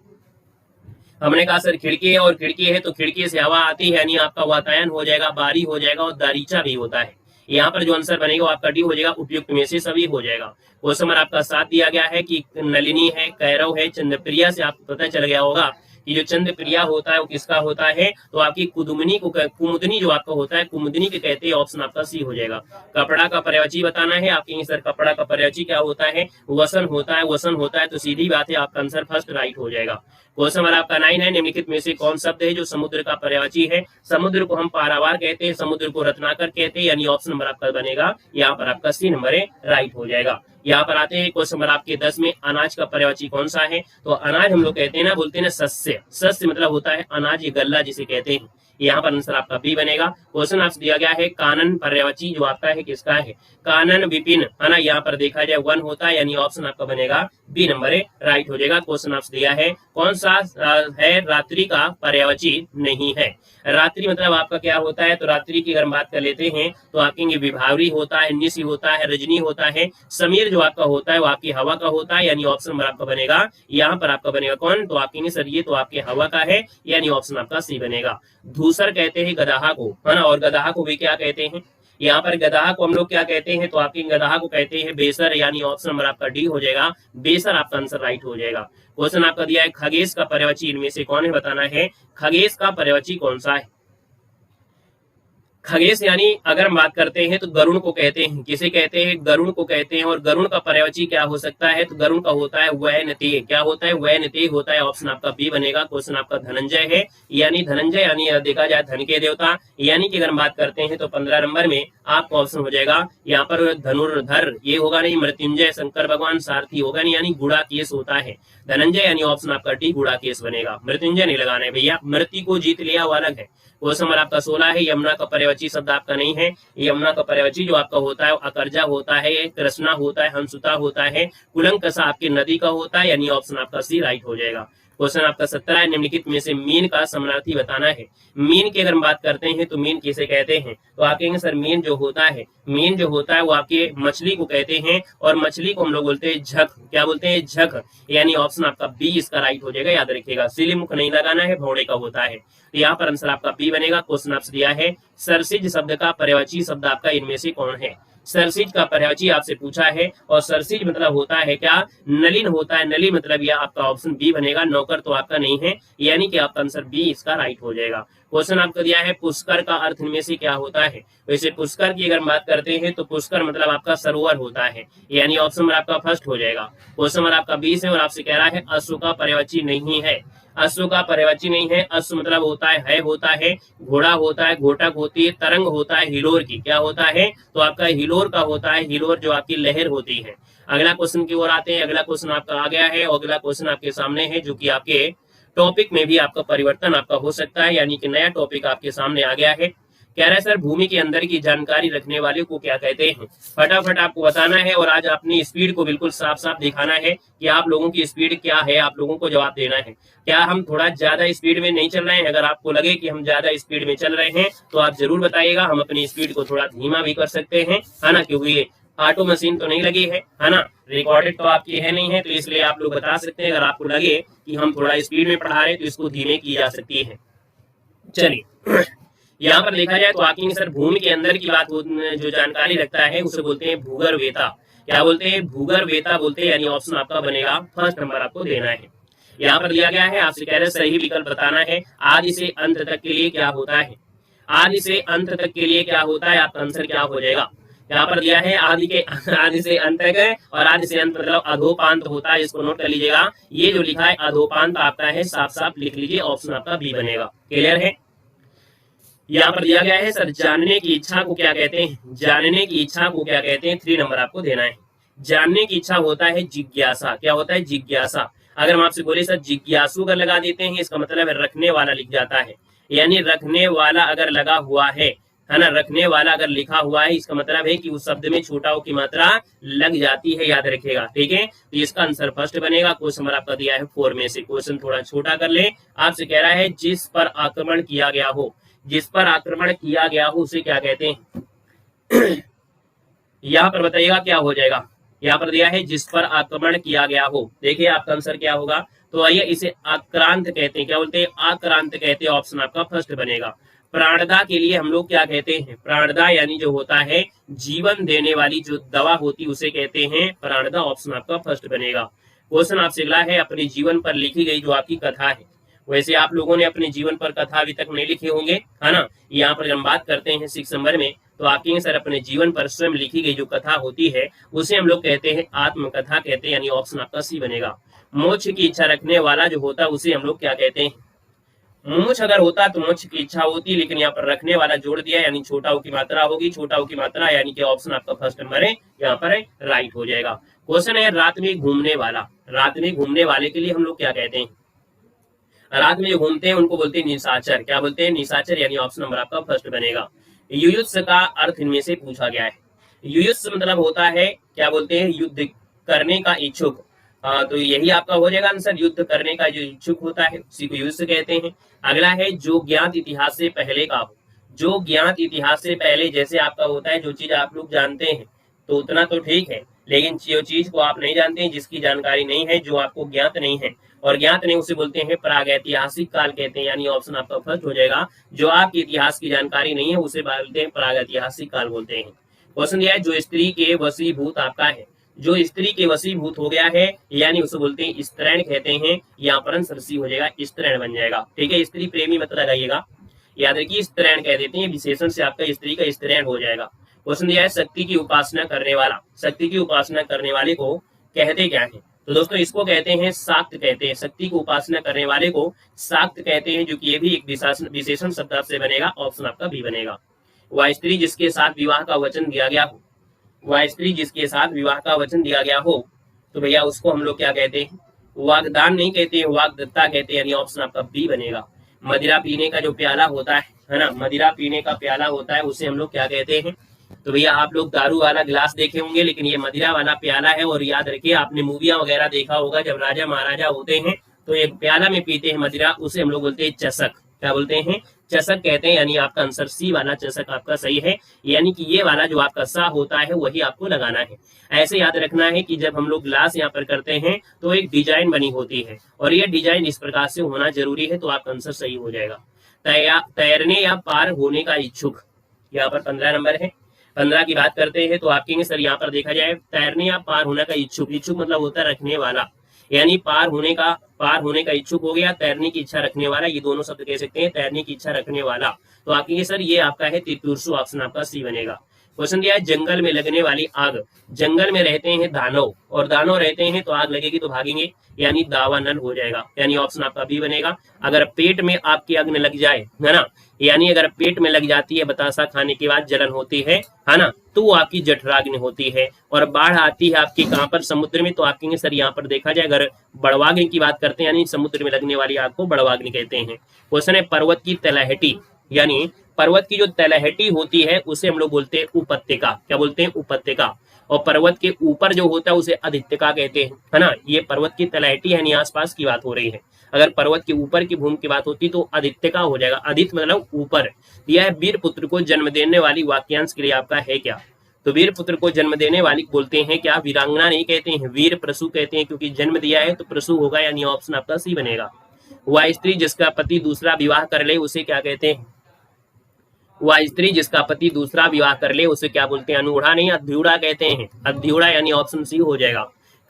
हमने कहा सर खिड़की है और खिड़की है तो खिड़की से हवा आती है, यानी आपका वातायन हो जाएगा, बारी हो जाएगा और दरीचा भी होता है। यहाँ पर जो आंसर बनेगा वो आपका डी हो जाएगा, उपयुक्त में से सभी हो जाएगा। क्वेश्चन नंबर आपका 7 दिया गया है कि नलिनी है, कैरव है, चंद्रप्रिया से आपको पता चल गया होगा कि जो चंद्रप्रिया होता है वो किसका होता है? तो आपकी कुमुदनी को, कुमुदनी जो आपका होता है कुमुदनी के कहते हैं, ऑप्शन आपका सी हो जाएगा। कपड़ा का पर्यायवाची बताना है, आपके सर कपड़ा का पर्यायवाची क्या होता है? वसन होता है, वसन होता है, तो सीधी बात है आपका आंसर फर्स्ट राइट हो जाएगा। क्वेश्चन नंबर आपका 9 है, निम्नलिखित में से कौन शब्द है जो समुद्र का पर्यायवाची है? समुद्र को हम पारावार कहते हैं, समुद्र को रत्नाकर कहते हैं, यानी ऑप्शन नंबर आपका बनेगा यहाँ पर आपका सी नंबर है, राइट हो जाएगा। यहाँ पर आते हैं क्वेश्चन नंबर आपके 10 में, अनाज का पर्यायवाची कौन सा है? तो अनाज हम लोग कहते हैं ना, बोलते हैं ना शस्य, शस्य मतलब होता है अनाज, ये गल्ला जिसे कहते हैं। यहाँ पर आंसर आपका बी बनेगा। क्वेश्चन आपसे दिया गया है कानन पर्यायवाची जो आपका है किसका है? कानन विपिन है ना, यहाँ पर देखा जाए 1 होता है, यानी ऑप्शन आपका बनेगा बी नंबर है, राइट हो जाएगा। क्वेश्चन आपसे दिया है कौन सा है रात्रि का पर्यायवाची नहीं है? रात्रि मतलब आपका क्या होता है? तो रात्रि की अगर बात कर लेते हैं तो आपके विभावरी होता है, निशी होता है, रजनी होता है, समीर जो आपका होता है वो आपकी हवा का होता है, यानी ऑप्शन नंबर आपका बनेगा यहाँ पर आपका बनेगा कौन? तो आपके सर ये तो आपके हवा का है, यानी ऑप्शन आपका सी बनेगा। धूसर कहते हैं गदाहा को, है ना, और गदाहा को भी क्या कहते हैं? यहाँ पर गदाहा को हम लोग क्या कहते हैं? तो आपके गदाहा को कहते हैं बेसर, यानी ऑप्शन नंबर आपका डी हो जाएगा, बेसर आपका आंसर राइट हो जाएगा। क्वेश्चन आपका दिया है खगेश का पर्यायवाची इनमें से कौन है? बताना है खगेश का पर्यायवाची कौन सा है? खगेश यानी अगर हम बात करते हैं तो गरुण को कहते हैं, किसे कहते हैं? गरुण को कहते हैं। और गरुण का पर्यायवाची क्या हो सकता है? तो गरुण का होता है वैनतेय, क्या होता है? वैनतेय होता है, ऑप्शन आपका बी बनेगा। क्वेश्चन आपका धनंजय है, यानी धनंजय यानी देखा जाए धन के देवता, यानी कि अगर बात करते हैं तो 15 नंबर में आपका ऑप्शन हो जाएगा यहाँ पर धनुर्धर, ये होगा नहीं, मृत्युंजय शंकर भगवान, सारथी होगा नहीं, यानी गुड़ाकेश होता है। धनंजय यानी ऑप्शन आपका डी गुड़ाकेश बनेगा, मृत्युंजय नहीं लगाना है भैया, मृत्यु को जीत लिया वो अलग है। क्वेश्चन नंबर आपका 16 है, यमुना का पर्यायवाची शब्द आपका नहीं है। यमुना का पर्यायवाची जो आपका होता है अकर्जा होता है, कृष्णा होता है, हंसुता होता है, कुलंकसा आपकी नदी का होता है, यानी ऑप्शन आपका सी राइट हो जाएगा। क्वेश्चन आपका 17 है, निम्नलिखित में से मीन का समानार्थी बताना है। मीन की अगर हम बात करते हैं तो मीन किसे कहते हैं? तो आप कहेंगे सर मीन जो होता है, मीन जो होता है वो आपके मछली को कहते हैं, और मछली को हम लोग बोलते हैं झक, क्या बोलते हैं? झक, यानी ऑप्शन आपका बी इसका राइट हो जाएगा, याद रखिएगा। सिली मुख नहीं लगाना है, भौड़े का होता है, तो यहाँ पर आंसर आपका बी बनेगा। क्वेश्चन आपसे दिया है सरसिज शब्द का पर्यायवाची शब्द आपका इनमें से कौन है? सरसिज का पर्यायवाची आपसे पूछा है, और सरसिज मतलब होता है क्या? नलिन होता है, नली मतलब यह आपका ऑप्शन बी बनेगा। नौकर तो आपका नहीं है, यानी कि आपका आंसर बी इसका राइट हो जाएगा। क्वेश्चन आपको दिया है पुष्कर का अर्थ इनमें से क्या होता है। वैसे पुष्कर की अगर हम बात करते हैं तो पुष्कर मतलब आपका सरोवर होता है, यानी ऑप्शन नंबर आपका फर्स्ट हो जाएगा। क्वेश्चन नंबर आपका 20 है और आपसे कह रहा है अश्व का पर्यायवाची नहीं है। अश्व का पर्यायवाची नहीं है। अश्व मतलब होता है होता है, घोड़ा होता है, घोटक होती है, तरंग होता है हिलोर की, क्या होता है तो आपका हिलोर का होता है, हिलोर जो आपकी लहर होती है। अगला क्वेश्चन की ओर आते हैं। अगला क्वेश्चन आपका आ गया है और अगला क्वेश्चन आपके सामने है, जो कि आपके टॉपिक में भी आपका परिवर्तन आपका हो सकता है, यानी कि नया टॉपिक आपके सामने आ गया है। कह रहा है सर भूमि के अंदर की जानकारी रखने वाले को क्या कहते हैं। फटाफट आपको बताना है और आज अपनी स्पीड को बिल्कुल साफ साफ दिखाना है कि आप लोगों की स्पीड क्या है, आप लोगों को जवाब देना है। क्या हम थोड़ा ज्यादा स्पीड में नहीं चल रहे हैं? अगर आपको लगे कि हम ज्यादा स्पीड में चल रहे हैं तो आप जरूर बताइएगा, हम अपनी स्पीड को थोड़ा धीमा भी कर सकते हैं, है ना, क्योंकि ऑटो मशीन तो नहीं लगी है ना, रिकॉर्डेड तो आपकी है नहीं है, तो इसलिए आप लोग बता सकते हैं। अगर आपको लगे कि हम थोड़ा स्पीड में पढ़ा रहे हैं तो इसको धीमे की जा सकती है। चलिए यहाँ पर देखा जाए तो आपकी सर भूमि के अंदर की बात जो जानकारी रखता है उसे बोलते हैं भूगर्भवेत्ता। क्या बोलते हैं? भूगर्भवेत्ता बोलते हैं, यानी ऑप्शन आपका बनेगा फर्स्ट नंबर आपको देना है। यहाँ पर दिया गया है, आपसे कह रहे सही विकल्प बताना है। आदि से अंत तक के लिए क्या होता है? आदि से अंत तक के लिए क्या होता है? आपका आंसर क्या हो जाएगा? यहाँ पर दिया है आदि से अंत तक है, और आदि से अंत मतलब अधोपांत होता है, इसको नोट कर लीजिएगा। ये जो लिखा है अधोपांत आपका है, साफ साफ लिख लीजिए, ऑप्शन आपका बी बनेगा। क्लियर है? यहाँ पर दिया गया है सर जानने की इच्छा को क्या कहते हैं? जानने की इच्छा को क्या कहते हैं? 3 नंबर आपको देना है। जानने की इच्छा होता है जिज्ञासा। क्या होता है? जिज्ञासा। अगर हम आपसे बोले सर जिज्ञासु अगर लगा देते हैं, इसका मतलब है रखने वाला लिख जाता है, यानी रखने वाला अगर लगा हुआ है ना, रखने वाला अगर लिखा हुआ है, इसका मतलब है कि उस शब्द में छोटा ओ की मात्रा लग जाती है, याद रखेगा। ठीक है, तो इसका आंसर फर्स्ट बनेगा। क्वेश्चन नंबर आपका दिया है 4 में से। क्वेश्चन थोड़ा छोटा कर ले। आपसे कह रहा है जिस पर आक्रमण किया गया हो, जिस पर आक्रमण किया गया हो उसे क्या कहते हैं? यहाँ पर बताइएगा क्या हो जाएगा। यहाँ पर दिया है जिस पर आक्रमण किया गया हो, देखिए आपका आंसर क्या होगा। तो आइए इसे आक्रांत कहते हैं। क्या बोलते हैं? आक्रांत कहते हैं, ऑप्शन आपका फर्स्ट बनेगा। प्राणदा के लिए हम लोग क्या कहते हैं? प्राणदा यानी जो होता है जीवन देने वाली जो दवा होती है उसे कहते हैं प्राणदा, ऑप्शन आपका फर्स्ट बनेगा। क्वेश्चन आपसे अगला है अपने जीवन पर लिखी गई जो आपकी कथा है। वैसे आप लोगों ने अपने जीवन पर कथा अभी तक नहीं लिखे होंगे, है ना। यहाँ पर हम बात करते हैं 6 नंबर में, तो आपके सर अपने जीवन पर स्वयं लिखी गई जो कथा होती है उसे हम लोग कहते हैं आत्मकथा कहते हैं, यानी ऑप्शन आपका सी बनेगा। मोक्ष की इच्छा रखने वाला जो होता है उसे हम लोग क्या कहते हैं? मोक्ष अगर होता तो मोक्ष की इच्छा होती, लेकिन यहाँ पर रखने वाला जोड़ दिया, यानी छोटा की मात्रा होगी, छोटा की मात्रा, यानी कि ऑप्शन आपका फर्स्ट नंबर है, यहाँ पर राइट हो जाएगा। क्वेश्चन है रात में घूमने वाला। रात में घूमने वाले के लिए हम लोग क्या कहते हैं? रात में जो घूमते हैं उनको बोलते हैं निशाचर। क्या बोलते हैं? निशाचर, यानी ऑप्शन नंबर आपका फर्स्ट बनेगा। युयुत्स का अर्थ इनमें से पूछा गया है। युयुत्स मतलब होता है, क्या बोलते हैं? युद्ध करने का इच्छुक। तो यही आपका हो जाएगा आंसर, युद्ध करने का जो इच्छुक होता है उसी को युयुत्स कहते हैं। अगला है जो ज्ञात इतिहास से पहले का हो। जो ज्ञात इतिहास से पहले, जैसे आपका होता है जो चीज आप लोग जानते हैं तो उतना तो ठीक है, लेकिन जो चीज को आप नहीं जानते हैं, जिसकी जानकारी नहीं है, जो आपको ज्ञात नहीं है, और ज्ञात नहीं उसे बोलते हैं प्रागैतिहासिक काल कहते हैं, यानी ऑप्शन आपका फर्स्ट हो जाएगा। जो आपके इतिहास की जानकारी नहीं है उसे बोलते हैं प्रागैतिहासिक काल बोलते हैं। क्वेश्चन दिया है जो स्त्री के वशीभूत आपका है। जो स्त्री के वशीभूत हो गया है, यानी उसे बोलते हैं स्त्रैण कहते हैं, यहाँ पर आंसर सी हो जाएगा, स्त्रैण बन जाएगा। ठीक है, स्त्री प्रेमी मत लगाइएगा, याद रखिए स्त्रैण कह देते हैं, विशेषण से आपका स्त्री का स्त्रैण हो जाएगा। क्वेश्चन दिया है शक्ति की उपासना करने वाला। शक्ति की उपासना करने वाले को कहते क्या है? तो दोस्तों इसको कहते हैं शाक्त कहते हैं। शक्ति को उपासना करने वाले को शाक्त कहते हैं, जो कि ये भी एक विशेषण शब्द से बनेगा, ऑप्शन आपका बी बनेगा। वह स्त्री जिसके साथ विवाह का वचन दिया गया हो, वह स्त्री जिसके साथ विवाह का वचन दिया गया हो, तो भैया उसको हम लोग क्या कहते हैं? वागदान नहीं कहते हैं, वागदत्ता कहते हैं, यानी ऑप्शन आपका बी बनेगा। मदिरा पीने का जो प्याला होता है ना, मदिरा पीने का प्याला होता है उसे हम लोग क्या कहते हैं? तो भैया आप लोग दारू वाला गिलास देखे होंगे, लेकिन ये मदिरा वाला प्याला है। और याद रखिए आपने मूवियां वगैरह देखा होगा, जब राजा महाराजा होते हैं तो एक प्याला में पीते हैं मदिरा, उसे हम लोग बोलते हैं चषक। क्या बोलते हैं? चषक कहते हैं, यानी आपका आंसर सी वाला चषक आपका सही है, यानी कि ये वाला जो आपका सा होता है वही आपको लगाना है। ऐसे याद रखना है कि जब हम लोग ग्लास यहाँ पर करते हैं तो एक डिजाइन बनी होती है, और ये डिजाइन इस प्रकार से होना जरूरी है, तो आपका आंसर सही हो जाएगा। तैरने या पार होने का इच्छुक, यहाँ पर 15 नंबर है। 15 की बात करते हैं तो आपके सर यहाँ पर देखा जाए तैरने या पार होने का इच्छुक। इच्छुक मतलब होता है रखने वाला, यानी पार होने का इच्छुक हो गया, तैरने की इच्छा रखने वाला, ये दोनों शब्द कह सकते हैं, तैरने की इच्छा रखने वाला। तो आप कहेंगे सर ये आपका है तितुरसु, ऑप्शन आपका सी बनेगा। क्वेश्चन दिया है जंगल में लगने वाली आग। जंगल में रहते हैं दानव, और दानव रहते हैं तो आग लगेगी तो भागेंगे, यानी दावानल हो जाएगा, यानी ऑप्शन आपका बी बनेगा। अगर पेट में आपकी अग्नि लग जाए, है ना, यानी अगर पेट में लग जाती है बतासा खाने के बाद जलन होती है ना, तो वो आपकी जठराग्नि होती है। और बाढ़ आती है आपकी कहां पर, समुद्र में, तो आप कहेंगे सर यहाँ पर देखा जाए अगर बड़वाग्नि की बात करते हैं, यानी समुद्र में लगने वाली आग को बड़वाग्नि कहते हैं। क्वेश्चन है पर्वत की तलहटी, यानी पर्वत की जो तलहटी होती है उसे हम लोग बोलते हैं उपत्यका। क्या बोलते हैं? उपत्यका। और पर्वत के ऊपर जो होता है उसे अधित्यका कहते हैं, है ना। ये पर्वत की तलहटी यानी आसपास की बात हो रही है। अगर पर्वत के ऊपर की भूमि की बात होती तो अधित्यका हो जाएगा। अधित मतलब ऊपर। दिया है वीर पुत्र को जन्म देने वाली, वाक्यांश के लिए आपका है क्या? तो वीर पुत्र को जन्म देने वाली बोलते हैं क्या? वीरांगना नहीं कहते हैं, वीर प्रसू कहते हैं, क्योंकि जन्म दिया है तो प्रसू होगा, यानी ऑप्शन आपका सी बनेगा। वह स्त्री जिसका पति दूसरा विवाह कर ले उसे क्या कहते हैं? वह स्त्री जिसका पति दूसरा विवाह कर ले उसे क्या बोलते हैं? अनुढ़ा नहीं, अध्युड़ा कहते हैं। अध्युड़ा यानी ऑप्शन सी हो जाएगा।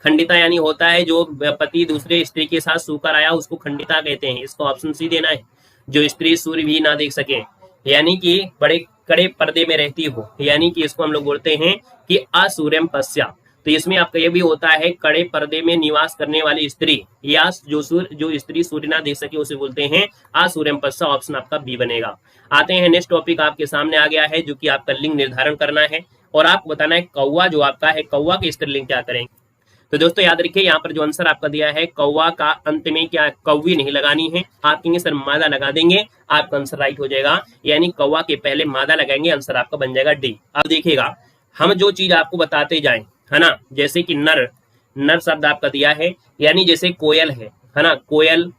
खंडिता यानी होता है जो पति दूसरे स्त्री के साथ सोकर आया उसको खंडिता कहते हैं, इसको ऑप्शन सी देना है। जो स्त्री सूर्य भी ना देख सके, यानी कि बड़े कड़े पर्दे में रहती हो, यानी कि इसको हम लोग बोलते हैं कि असूर्यम पश्या। तो इसमें आपका ये भी होता है कड़े पर्दे में निवास करने वाली स्त्री, या जो स्त्री सूर्य ना देख सके उसे बोलते हैं असूर्यम पश्या, ऑप्शन आपका बी बनेगा। आते हैं नेक्स्ट टॉपिक आपके सामने आ गया है, जो कि आपका लिंग निर्धारण करना है और आपको बताना है कौवा जो आपका है, कौवा के स्त्रीलिंग क्या करेंगे। तो दोस्तों याद रखिए यहाँ पर जो आंसर आपका दिया है कौवा का अंत में क्या कौवी नहीं लगानी है, आप कहेंगे सर मादा लगा देंगे, आपका आंसर राइट हो जाएगा। यानी कौवा के पहले मादा लगाएंगे, आंसर आपका बन जाएगा डी। अब देखिएगा हम जो चीज आपको बताते जाएं, है ना, जैसे कि नर शब्द आपका दिया है, यानी जैसे कोयल है ना, कोयल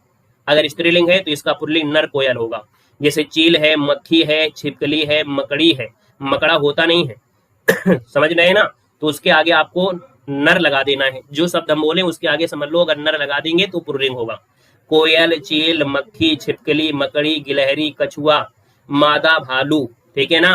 अगर स्त्रीलिंग है तो इसका पुल्लिंग नर कोयल होगा। जैसे चील है, मक्खी है, छिपकली है, मकड़ी है, मकड़ा होता नहीं है समझ रहे हैं ना, तो उसके आगे आपको नर लगा देना है। जो शब्द हम बोले उसके आगे समझ लो अगर नर लगा देंगे तो पुल्लिंग होगा। कोयल, चील, मक्खी, छिपकली, मकड़ी, गिलहरी, कछुआ, मादा, भालू, ठीक है ना।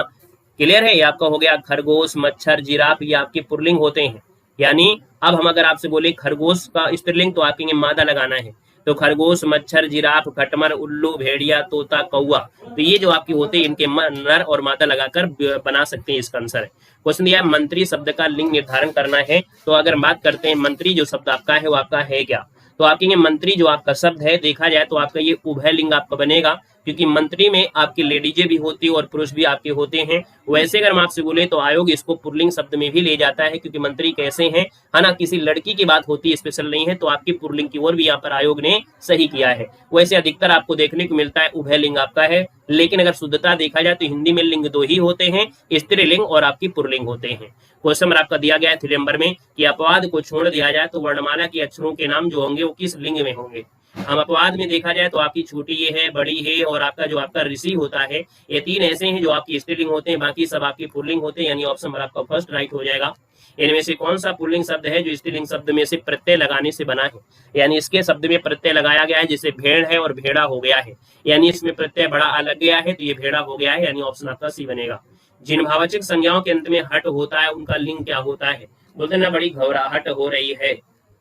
क्लियर है? ये आपका हो गया खरगोश, मच्छर, जिराफ, ये आपके पुल्लिंग होते हैं। यानी अब हम अगर आपसे बोले खरगोश का स्त्रीलिंग तो आप कहेंगे मादा लगाना है। तो खरगोश, मच्छर, जिराफ, खटमल, उल्लू, भेड़िया, तोता, कौवा, तो ये जो आपके होते हैं इनके नर और मादा लगाकर बना सकते हैं इसका आंसर। क्वेश्चन दिया है मंत्री शब्द का लिंग निर्धारण करना है। तो अगर बात करते हैं मंत्री जो शब्द आपका है वो आपका है क्या? तो आप कहेंगे मंत्री जो आपका शब्द है देखा जाए तो आपका ये उभय लिंग आपका बनेगा, क्योंकि मंत्री में आपकी लेडीजे भी होती है और पुरुष भी आपके होते हैं। वैसे अगर हम आपसे बोले तो आयोग इसको पुल्लिंग शब्द में भी ले जाता है, क्योंकि मंत्री कैसे हैं, है ना, किसी लड़की की बात होती है, स्पेशल नहीं है, तो आपकी पुल्लिंग की ओर भी यहाँ पर आयोग ने सही किया है। वैसे अधिकतर आपको देखने को मिलता है उभय लिंग आपका है, लेकिन अगर शुद्धता देखा जाए तो हिंदी में लिंग दो ही होते हैं, स्त्रीलिंग और आपकी पुल्लिंग होते हैं। क्वेश्चन नंबर आपका दिया गया है 3 नंबर में कि अपवाद को छोड़ दिया जाए तो वर्णमाला के अक्षरों के नाम जो होंगे वो किस लिंग में होंगे। हम अपवाद में देखा जाए तो आपकी छोटी ये है, बड़ी है और आपका जो आपका ऋषि होता है, ये 3 ऐसे हैं जो आपकी स्त्रीलिंग होते हैं, बाकी सब आपकी पुल्लिंग होते हैं, यानी ऑप्शन नंबर आपका फर्स्ट राइट हो जाएगा। इनमें से कौन सा पुल्लिंग शब्द है जो स्त्रीलिंग शब्द में से प्रत्यय लगाने से बना है, यानी इसके शब्द में प्रत्यय लगाया गया है, जैसे भेड़ है और भेड़ा हो गया है, यानी इसमें प्रत्यय बड़ा अलग गया है तो ये भेड़ा हो गया है, यानी ऑप्शन आपका सी बनेगा। जिन भाववाचक संज्ञाओं के अंत में हट होता है उनका लिंग क्या होता है? बोलते ना बड़ी घबराहट हो रही है,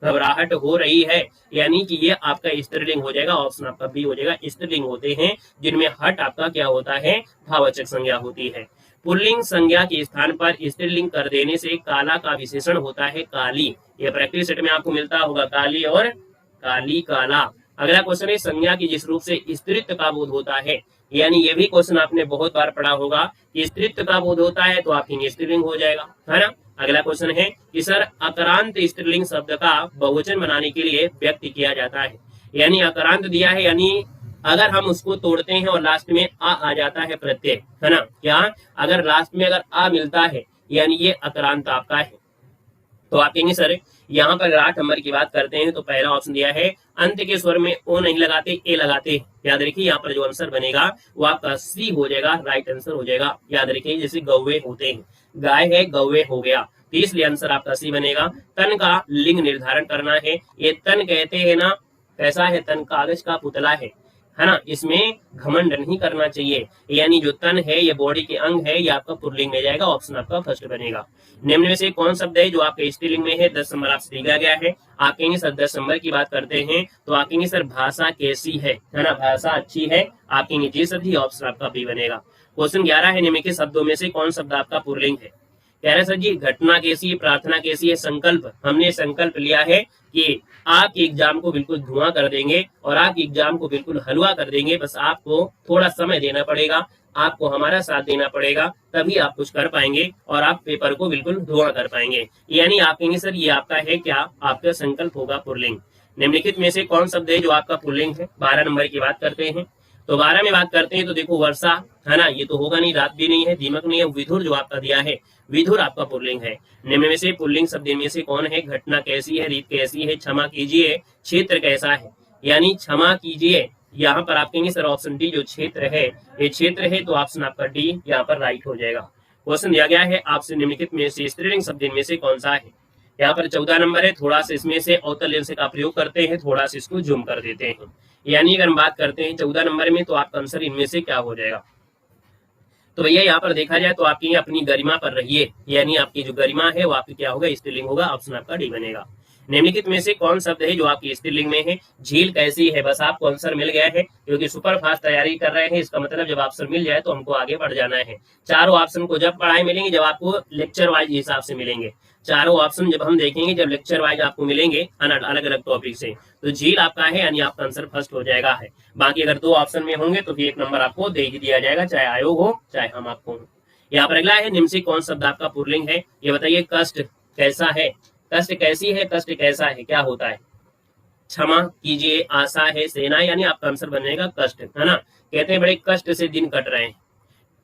घबराहट हो रही है, यानी कि ये आपका स्त्रीलिंग हो जाएगा, ऑप्शन आपका बी हो जाएगा। स्त्रीलिंग होते हैं जिनमें हट आपका क्या होता है? भाववाचक संज्ञा होती है। पुल्लिंग संज्ञा के स्थान पर स्त्रीलिंग कर देने से काला का विशेषण होता है काली। ये प्रैक्टिस सेट में आपको मिलता होगा, काली और काली, काला। अगला क्वेश्चन है संज्ञा की जिस रूप से स्त्रीत्व का बोध होता है, यानी ये भी क्वेश्चन आपने बहुत बार पढ़ा होगा कि स्त्रीत्व का बोध होता है तो आपकी स्त्रीलिंग हो जाएगा, है ना। अगला क्वेश्चन है कि सर अकरांत स्त्रीलिंग शब्द का बहुवचन बनाने के लिए व्यक्त किया जाता है, यानी अकरांत दिया है, यानी अगर हम उसको तोड़ते हैं और लास्ट में आ जाता है प्रत्यय, है ना, क्या अगर लास्ट में अगर आ मिलता है यानी ये अकरांत आपका है। तो आप कहेंगे सर यहाँ पर 8 नंबर की बात करते हैं तो पहला ऑप्शन दिया है अंत के स्वर में ओ नहीं लगाते, ए लगाते। याद रखिए यहाँ पर जो आंसर बनेगा वो आपका सी हो जाएगा, राइट आंसर हो जाएगा। याद रखिए जैसे गौवे होते हैं, गाय है गौवे हो गया, तो इसलिए आंसर आपका सी बनेगा। तन का लिंग निर्धारण करना है। ये तन कहते हैं ना, कैसा है तन? कागज का पुतला है है ना, इसमें घमंड नहीं करना चाहिए। यानी जो तन है, ये बॉडी के अंग है, ये आपका पुल्लिंग में जाएगा, ऑप्शन आपका फर्स्ट बनेगा। निम्न में से कौन शब्द है जो आपके स्त्रीलिंग में है? 10 नंबर आपसे दिया गया है। आप कहेंगे सर 10 नंबर की बात करते हैं तो आप कहेंगे सर भाषा कैसी है ना, भाषा अच्छी है, आप कहेंगे जी सर, ऑप्शन आपका बी बनेगा। क्वेश्चन 11 है, निम्नलिखित शब्दों में से कौन शब्द आपका पुल्लिंग है? कह रहे सर जी घटना कैसी है, प्रार्थना कैसी है, संकल्प। हमने संकल्प लिया है कि आपके एग्जाम को बिल्कुल धुआं कर देंगे और आपके एग्जाम को बिल्कुल हलवा कर देंगे। बस आपको थोड़ा समय देना पड़ेगा, आपको हमारा साथ देना पड़ेगा, तभी आप कुछ कर पाएंगे और आप पेपर को बिल्कुल धुआं कर पाएंगे। यानी आप कहेंगे सर ये आपका है क्या? आपका संकल्प होगा पुल्लिंग। निम्नलिखित में से कौन शब्द है जो आपका पुल्लिंग है? 12 नंबर की बात करते हैं। तो 12 में बात करते हैं तो देखो वर्षा, है ना, ये तो होगा नहीं, रात भी नहीं है, दीमक नहीं है, विधुर जो आपका दिया है, विधुर आपका पुल्लिंग है। निम्न में से पुल्लिंग शब्द में से कौन है? घटना कैसी है, रीत कैसी है, क्षमा कीजिए, क्षेत्र कैसा है। यानी क्षमा कीजिए, यहाँ पर आप कहेंगे सर ऑप्शन डी, जो क्षेत्र है ये क्षेत्र है, तो ऑप्शन आपका डी यहाँ पर राइट हो जाएगा। क्वेश्चन दिया गया है आपसे, निम्नलिखित में से स्त्रीलिंग शब्द में से कौन सा है? यहाँ पर 14 नंबर है। थोड़ा सा इसमें से अवतल लेंस का प्रयोग करते हैं, थोड़ा सा इसको जूम कर देते हैं। यानी अगर हम बात करते हैं 14 नंबर में, तो आपका आंसर इनमें से क्या हो जाएगा? तो भैया यहाँ पर देखा जाए तो आपकी अपनी गरिमा पर रहिए, यानी आपकी जो गरिमा है वो आपकी क्या होगा? स्त्रीलिंग होगा, ऑप्शन आपका डी बनेगा। निम्नलिखित में से कौन शब्द है जो आपकी स्त्रीलिंग में है? झील कैसी है। बस आपको आंसर मिल गया है, क्योंकि सुपर फास्ट तैयारी कर रहे हैं, इसका मतलब जब आंसर मिल जाए तो हमको आगे बढ़ जाना है। चारों ऑप्शन को जब पढ़ाई मिलेंगे, जब आपको लेक्चर वाइज हिसाब से मिलेंगे, चारों ऑप्शन जब हम देखेंगे, जब लेक्चर वाइज आपको मिलेंगे अलग अलग टॉपिक से, तो झील आपका है, यानी आपका आंसर फर्स्ट हो जाएगा है। बाकी अगर 2 ऑप्शन में होंगे तो फिर 1 नंबर आपको दे ही दिया जाएगा, चाहे आयोग हो चाहे हम आपको हो। यहाँ पर अगला है, निम्न से कौन शब्द आपका पुल्लिंग है? ये बताइए, कष्ट कैसा है, कष्ट कैसी है, कष्ट कैसा है, क्या होता है? क्षमा कीजिए, आशा है, सेना, यानी आपका आंसर बनेगा कष्ट, है ना। कहते हैं बड़े कष्ट से दिन कट रहे हैं।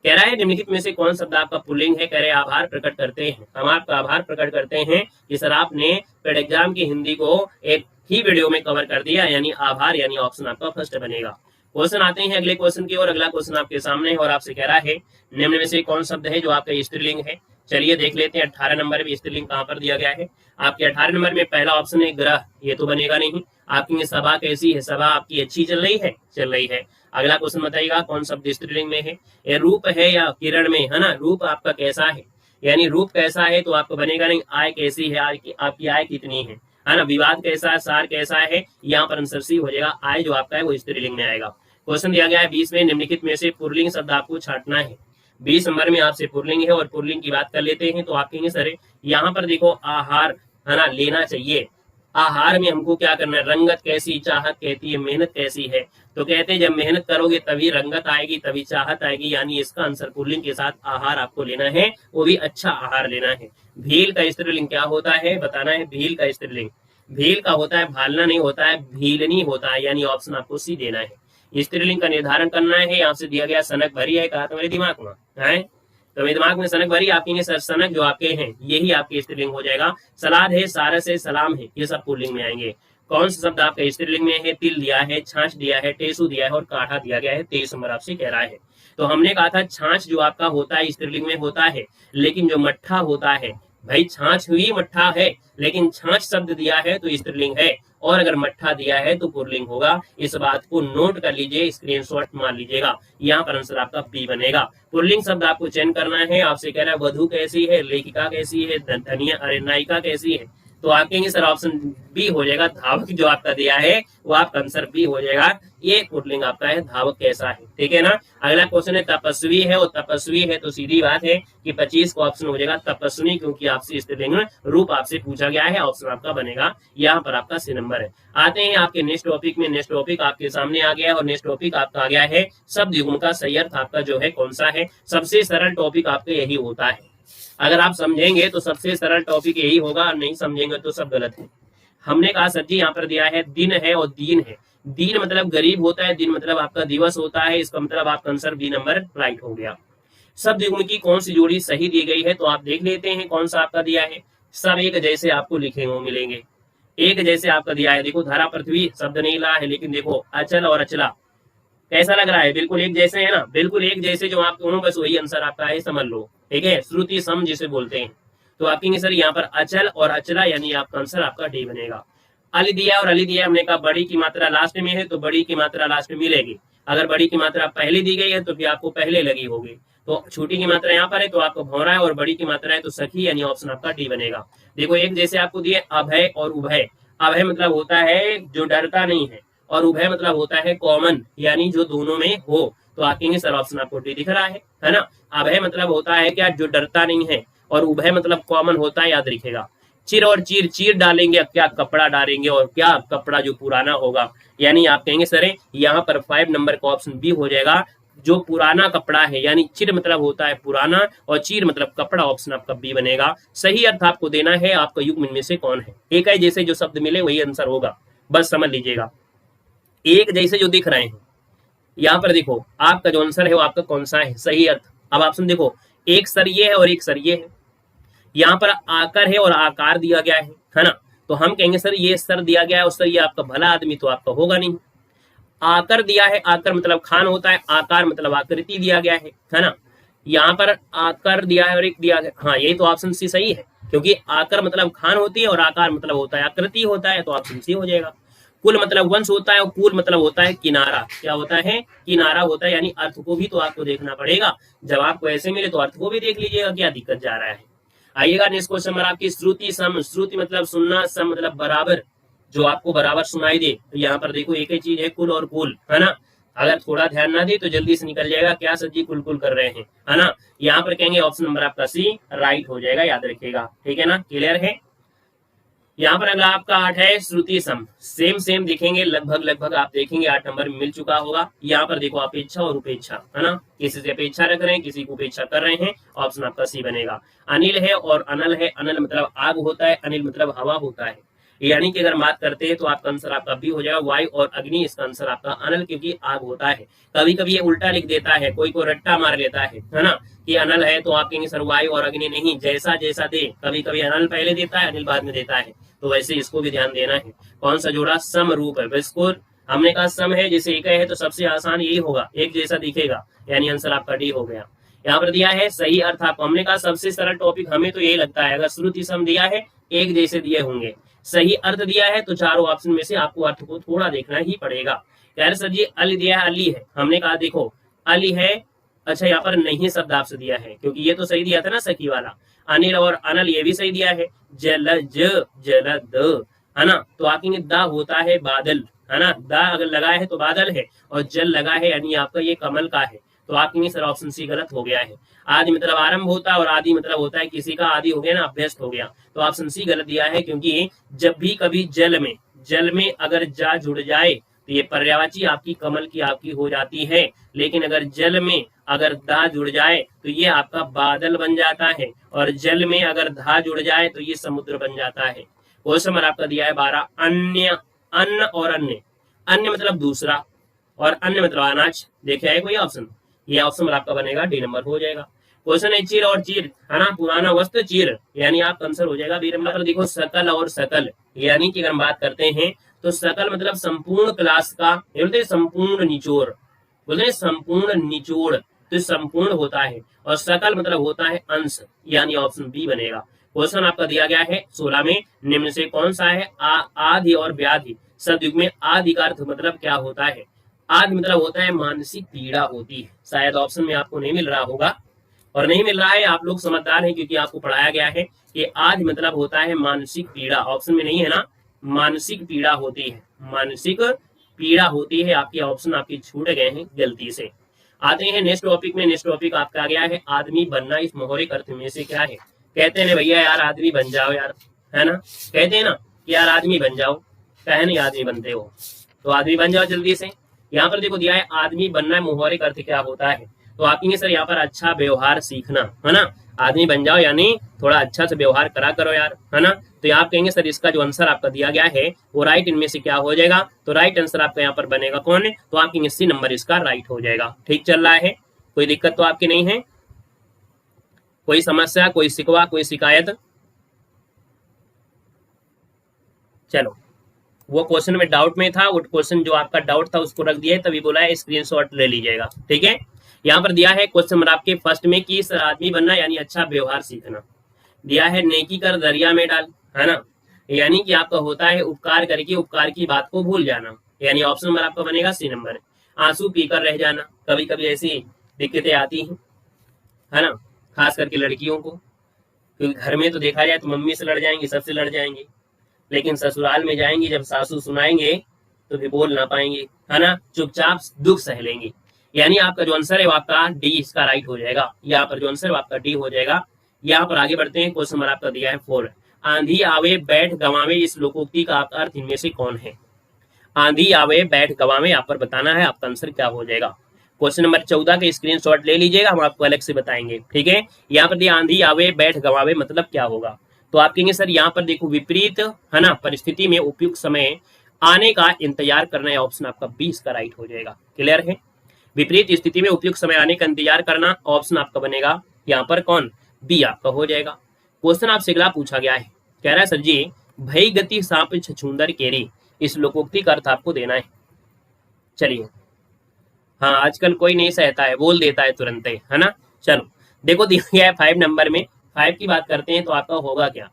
कह रहा है निम्नलिखित में से कौन शब्द आपका पुल्लिंग है? कह रहे आभार प्रकट करते हैं। हम आपका आभार प्रकट करते हैं कि सर आपने पेड एग्जाम की हिंदी को एक ही वीडियो में कवर कर दिया, यानी आभार, यानी ऑप्शन आपका फर्स्ट बनेगा। क्वेश्चन आते हैं अगले क्वेश्चन की ओर। अगला क्वेश्चन आपके सामने है और आपसे कह रहा है निम्न में से कौन शब्द है जो आपका स्त्रीलिंग है? चलिए देख लेते हैं। 18 नंबर में स्त्रीलिंग कहाँ पर दिया गया है? आपके 18 नंबर में पहला ऑप्शन है ग्रह, ये तो बनेगा नहीं। आपकी सभा कैसी है? सभा आपकी अच्छी चल रही है, चल रही है। अगला क्वेश्चन बताइएगा कौन शब्द स्त्रीलिंग में है? ये रूप है या किरण में, है ना, रूप आपका कैसा है, यानी रूप कैसा है, तो आपको बनेगा नहीं। आय कैसी है, आपकी आय कितनी है ना। विवाद कैसा है, सार कैसा है, यहाँ पर आंसर सी हो जाएगा। आय जो आपका है वो स्त्रीलिंग में आएगा। क्वेश्चन दिया गया है 20 में, निम्नलिखित में से पुल्लिंग शब्द आपको छांटना है। 20 नंबर में आपसे पुल्लिंग है और पुल्लिंग की बात कर लेते हैं, तो आप कहेंगे सर यहाँ पर देखो आहार, है ना, लेना चाहिए। आहार में हमको क्या करना है? रंगत कैसी, चाहत कहती है, मेहनत कैसी है, तो कहते हैं जब मेहनत करोगे तभी रंगत आएगी, तभी चाहत आएगी, यानी इसका आंसर पुल्लिंग के साथ आहार आपको लेना है, वो भी अच्छा आहार लेना है। भील का स्त्रीलिंग क्या होता है बताना है। भील का स्त्रीलिंग, भील का होता है, भालना नहीं होता है, भीलनी होता है, यानी ऑप्शन आपको सी देना है। स्त्रीलिंग का निर्धारण करना है। यहाँ से दिया गया सनक भरी है, कहा तुम्हारे दिमाग में है, तो मेरे दिमाग में सनक भरी, आप कहेंगे सर सनक जो आपके हैं यही आपके स्त्रीलिंग हो जाएगा। सलाद है, सारस है, सलाम है, ये सब पुल्लिंग में आएंगे। कौन सा शब्द आपका स्त्रीलिंग में है? तिल दिया है, छाछ दिया है, टेसू दिया है और काढ़ा दिया गया है। 23 नंबर आपसे कह रहा है। तो हमने कहा था छाछ जो आपका होता है स्त्रीलिंग में होता है, लेकिन जो मट्ठा होता है, भाई छाछ हुई मट्ठा है, लेकिन छाछ शब्द दिया है तो स्त्रीलिंग है, और अगर मट्ठा दिया है तो पुल्लिंग होगा। इस बात को नोट कर लीजिए, स्क्रीनशॉट मार लीजिएगा। यहाँ पर आंसर आपका बी बनेगा। पुल्लिंग शब्द आपको चयन करना है। आपसे कह रहा है वधु कैसी है, लेखिका कैसी है, धनिया अरे नायिका कैसी है, तो आप कहेंगे सर ऑप्शन बी हो जाएगा। धावक जो आपका दिया है वो आपका आंसर बी हो जाएगा। ये पुल्लिंग आपका है, धावक कैसा है, ठीक है ना। अगला क्वेश्चन है तपस्वी है, और तपस्वी है तो सीधी बात है कि 25 को ऑप्शन हो जाएगा तपस्वी, क्योंकि आपसे स्त्रीलिंग रूप आपसे पूछा गया है, ऑप्शन आपका बनेगा। यहाँ पर आपका सी नंबर है। आते हैं आपके नेक्स्ट टॉपिक में। नेक्स्ट टॉपिक आपके सामने आ गया है और नेक्स्ट टॉपिक आपका आ गया है शब्द युग्म का सही अर्थ आपका जो है कौन सा है। सबसे सरल टॉपिक आपका यही होता है। अगर आप समझेंगे तो सबसे सरल टॉपिक यही होगा, और नहीं समझेंगे तो सब गलत है। हमने कहा सर जी यहाँ पर दिया है दिन है और दीन है। दीन मतलब गरीब होता है, दिन मतलब आपका दिवस होता है, इसका मतलब आपका आंसर बी नंबर राइट हो गया। शब्द युग्म की कौन सी जोड़ी सही दी गई है, तो आप देख लेते हैं कौन सा आपका दिया है। सब एक जैसे आपको लिखे हुए मिलेंगे, एक जैसे आपका दिया है। देखो धरा पृथ्वी शब्द नहीं ला है, लेकिन देखो अचल और अचला कैसा लग रहा है, बिल्कुल एक जैसे है ना, बिल्कुल एक जैसे जो आप दोनों, बस वही आंसर आपका है, समझ लो, ठीक है। श्रुति सम जिसे बोलते हैं, तो आप कहेंगे सर यहाँ पर अचल और अचला, यानी आपका आंसर आपका डी बनेगा। अली दिया और अली दिया, हमने कहा बड़ी की मात्रा लास्ट में है तो बड़ी की मात्रा लास्ट में मिलेगी। अगर बड़ी की मात्रा पहले दी गई है तो फिर आपको पहले लगी होगी। तो छोटी की मात्रा यहाँ पर है तो आपको भौरा है, और बड़ी की मात्रा है तो सखी, यानी ऑप्शन आपका डी बनेगा। देखो एक जैसे आपको दिए अभय और उभय। अभय मतलब होता है जो डरता नहीं है, और उभय मतलब होता है कॉमन, यानी जो दोनों में हो। तो आप कहेंगे सर ऑप्शन आपको डी दिख रहा है ना। अभय मतलब होता है क्या, जो डरता नहीं है, और उभय मतलब कॉमन होता है, याद रखिएगा। चिर और चीर, चीर डालेंगे क्या कपड़ा डालेंगे, और क्या कपड़ा जो पुराना होगा, यानी आप कहेंगे सर यहाँ पर 5 नंबर का ऑप्शन बी हो जाएगा, जो पुराना कपड़ा है, यानी चिर मतलब होता है पुराना और चीर मतलब कपड़ा, ऑप्शन आपका बी बनेगा। सही अर्थ आपको देना है, आपका युग्म इनमें से कौन है। एक है जैसे जो शब्द मिले वही आंसर होगा, बस समझ लीजिएगा। एक जैसे जो दिख रहे हैं यहाँ पर देखो, आपका जो आंसर है वो आपका कौन सा है, सही अर्थ। अब ऑप्शन देखो, एक सर ये है और एक सर ये है। यहाँ पर आकर है और आकार दिया गया है ना। तो हम कहेंगे सर ये सर दिया गया है और सर ये आपका भला आदमी, तो आपका होगा नहीं। आकर दिया है, आकर मतलब खान होता है, आकार मतलब आकृति दिया गया है ना। यहाँ पर आकर दिया है और एक दिया गया, हाँ यही तो ऑप्शन सी सही है, क्योंकि आकर मतलब खान होती है और आकार मतलब होता है आकृति होता है, तो ऑप्शन सी हो जाएगा। कुल मतलब वंश होता है और कुल मतलब होता है किनारा, क्या होता है, किनारा होता है, यानी अर्थ को भी तो आपको देखना पड़ेगा। जब आपको ऐसे मिले तो अर्थ को भी देख लीजिएगा, क्या दिक्कत जा रहा है। आइएगा नेक्स्ट क्वेश्चन पर आपकी श्रुति सम। श्रुति मतलब सुनना, सम मतलब बराबर, जो आपको बराबर सुनाई दे। तो यहाँ पर देखो एक ही चीज है कुल और कुल, है ना। अगर थोड़ा ध्यान ना दे तो जल्दी से निकल जाएगा, क्या सर जी कुल कुल कर रहे हैं, है ना। यहाँ पर कहेंगे ऑप्शन नंबर आपका सी राइट हो जाएगा, याद रखिएगा, ठीक है ना, क्लियर है। यहाँ पर अगला आपका 8 है श्रुति सम। सेम सेम दिखेंगे लगभग लगभग, आप देखेंगे 8 नंबर मिल चुका होगा। यहाँ पर देखो अपेक्षा और उपेक्षा, है ना, किसी से अपेक्षा रख रहे हैं, किसी को उपेक्षा कर रहे हैं, ऑप्शन आपका सी बनेगा। अनिल है और अनल है। अनल मतलब आग होता है, अनिल मतलब हवा होता है, यानी कि अगर बात करते हैं तो आपका आंसर आपका बी हो जाएगा, वायु और अग्नि, इसका आंसर आपका अनल, क्योंकि आग होता है। कभी कभी ये उल्टा लिख देता है, कोई को रट्टा मार लेता है ना, कि अनल है तो आप कहेंगे सर वायु और अग्नि नहीं, जैसा जैसा दे, कभी कभी अनल पहले देता है अनिल बाद में देता है, तो वैसे इसको भी ध्यान देना है। कौन सा जोड़ा, सम रूप है, बिल्कुल हमने कहा सम है, जैसे एक है तो सबसे आसान यही होगा, एक जैसा दिखेगा, यानी आंसर आपका डी हो गया। यहाँ पर दिया है सही अर्थ आपको, हमने कहा सबसे सरल टॉपिक हमें तो यही लगता है, अगर श्रुति सम दिया है एक जैसे दिए होंगे, सही अर्थ दिया है तो चारों ऑप्शन में से आपको अर्थ को थोड़ा देखना ही पड़ेगा। यार सर जी अली दिया है, अली है, हमने कहा देखो अली है, अच्छा यहाँ पर नहीं शब्द आपसे दिया है, क्योंकि ये तो सही दिया था ना सखी वाला। अनिल और अनल ये भी सही दिया है, जलज जलद, है ना, तो आगे दा होता है बादल, है ना, दा अगर लगा है तो बादल है, और जल लगा है यानी आपका ये कमल का है, तो आपके सर ऑप्शन सी गलत हो गया है। आदि मतलब आरंभ होता है और आदि मतलब होता है किसी का, आदि हो गया ना, अभ्यस्त हो गया, तो ऑप्शन सी गलत दिया है, क्योंकि जब भी कभी जल में अगर जा जुड़ जाए तो ये पर्यायवाची आपकी कमल की आपकी हो जाती है, लेकिन अगर जल में अगर धा जुड़ जाए तो ये आपका बादल बन जाता है, और जल में अगर धा जुड़ जाए तो ये समुद्र बन जाता है। क्वेश्चन नंबर आपका दिया है 12, अन्य, अन्न और अन्य। अन्य मतलब दूसरा और अन्य मतलब अनाज, देखे है कोई ऑप्शन, ये ऑप्शन आपका बनेगा डी नंबर हो जाएगा। क्वेश्चन है चिर और चीर, है ना, पुराना वस्त्र चीर, यानी आपका आंसर हो जाएगा बी नंबर पर। देखो सकल और सकल, यानी कि अगर हम बात करते हैं तो सकल मतलब संपूर्ण क्लास का, बोलते हैं संपूर्ण निचोड़, बोलते हैं संपूर्ण निचोड़, तो संपूर्ण होता है, और सकल मतलब होता है अंश, यानी ऑप्शन बी बनेगा। क्वेश्चन आपका दिया गया है 16 में, निम्न से कौन सा है आदि और व्याधि। सदयुग में आदि का अर्थ मतलब क्या होता है, आदि मतलब होता है मानसिक पीड़ा होती है, शायद ऑप्शन में आपको नहीं मिल रहा होगा, और नहीं मिल रहा है, आप लोग समझदार हैं क्योंकि आपको पढ़ाया गया है कि आदि मतलब होता है मानसिक पीड़ा, ऑप्शन में नहीं है ना, मानसिक पीड़ा होती है, मानसिक पीड़ा होती है, आपके ऑप्शन आपके छूट गए हैं गलती से। आते हैं नेक्स्ट टॉपिक में, नेक्स्ट टॉपिक आपका आ गया है आदमी बनना, इस मोहरिक अर्थ में से क्या है। कहते हैं भैया यार आदमी बन जाओ यार, है ना, कहते हैं ना कि यार आदमी बन जाओ, कहे नहीं आदमी बनते हो, तो आदमी बन जाओ जल्दी से। यहाँ पर देखो दिया है आदमी बनना, मोहरिक अर्थ क्या होता है, तो आप कहेंगे सर यहाँ पर अच्छा व्यवहार सीखना, है ना, आदमी बन जाओ यानी थोड़ा अच्छा से व्यवहार करा करो यार, है ना, तो आप कहेंगे सर इसका जो आंसर आपका दिया गया है वो राइट इनमें से क्या हो जाएगा, तो राइट आंसर आपका यहाँ पर बनेगा कौन है, तो आप कहेंगे सी नंबर इसका राइट हो जाएगा। ठीक चल रहा है, कोई दिक्कत तो आपकी नहीं है, कोई समस्या, कोई शिकवा, कोई शिकायत। चलो वो क्वेश्चन में डाउट में था, वो क्वेश्चन जो आपका डाउट था उसको रख दिया है, तभी बोला है स्क्रीनशॉट ले लीजिएगा, ठीक है। यहाँ पर दिया है क्वेश्चन नंबर आपके फर्स्ट में कि आदमी बनना यानी अच्छा व्यवहार सीखना, दिया है नेकी कर दरिया में डाल, है ना, यानी कि आपका होता है उपकार करके उपकार की बात को भूल जाना, यानी ऑप्शन नंबर आपका बनेगा सी नंबर। आंसू पीकर रह जाना, कभी कभी ऐसी दिक्कतें आती हैं, है ना, खास करके लड़कियों को, क्योंकि घर में तो देखा जाए तो मम्मी से लड़ जाएंगी, सबसे लड़ जाएंगी, लेकिन ससुराल में जाएंगी जब सासू सुनाएंगे तो भी बोल ना पाएंगे, है ना, चुपचाप दुख सह लेंगी। यानी आपका जो आंसर है वो आपका डी इसका राइट हो जाएगा, यहाँ पर जो आंसर है वो आपका डी हो जाएगा। यहाँ पर आगे बढ़ते हैं, क्वेश्चन नंबर आपका दिया है 4। आंधी आवे बैठ गवावे, इस लोकोक्ति का आपका अर्थ इनमें से कौन है? आंधी आवे बैठ गवावे, यहाँ पर बताना है, आपका आंसर क्या हो जाएगा। क्वेश्चन नंबर 14 के स्क्रीनशॉट ले लीजिएगा, हम आपको अलग से बताएंगे, ठीक है। यहाँ पर दिया आंधी आवे बैठ गवावे मतलब क्या होगा, तो आप कहेंगे सर यहाँ पर देखो विपरीत, है ना, परिस्थिति में उपयुक्त समय आने का इंतजार करना है, ऑप्शन आपका 20 का राइट हो जाएगा। क्लियर है, विपरीत स्थिति में उपयुक्त समय आने का इंतजार करना, ऑप्शन आपका बनेगा यहाँ पर कौन, बी आपका हो जाएगा। क्वेश्चन आपसे अगला पूछा गया है, कह रहा है सर जी भई गति सांप छछूंदर केरी, इस लोकोक्ति का अर्थ आपको देना है। चलिए, हाँ आजकल कोई नहीं सहता है, बोल देता है तुरंत, है ना। चलो देखो दिया गया है 5 नंबर में, 5 की बात करते हैं तो आपका होगा क्या,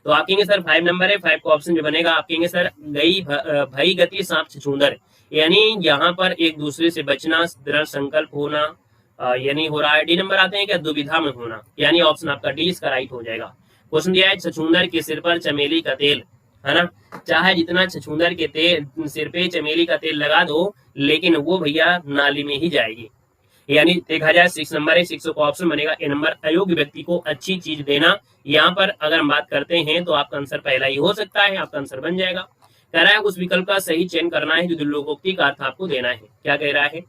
तो आप कहेंगे सर 5 नंबर है, 5 का ऑप्शन जो बनेगा आप कहेंगे सर गई भई गति सांप छछूंदर, यानी यहाँ पर एक दूसरे से बचना, दृढ़ संकल्प होना, यानी हो रहा है। डी नंबर आते हैं क्या, दुविधा में होना, यानी ऑप्शन आपका डी इसका राइट हो जाएगा। क्वेश्चन दिया है छछूंदर के सिर पर चमेली का तेल, है ना, चाहे जितना छछूंदर के तेल सिर पे चमेली का तेल लगा दो, लेकिन वो भैया नाली में ही जाएगी। यानी देखा जाए 6 नंबर है, 6 का ऑप्शन बनेगा ए नंबर, अयोग्य व्यक्ति को अच्छी चीज देना। यहाँ पर अगर हम बात करते हैं तो आपका आंसर पहला ही हो सकता है, आपका आंसर बन जाएगा। कह रहा है उस विकल्प का सही चयन करना है जो लोकोक्ति का अर्थ आपको देना है। क्या कह रहा है,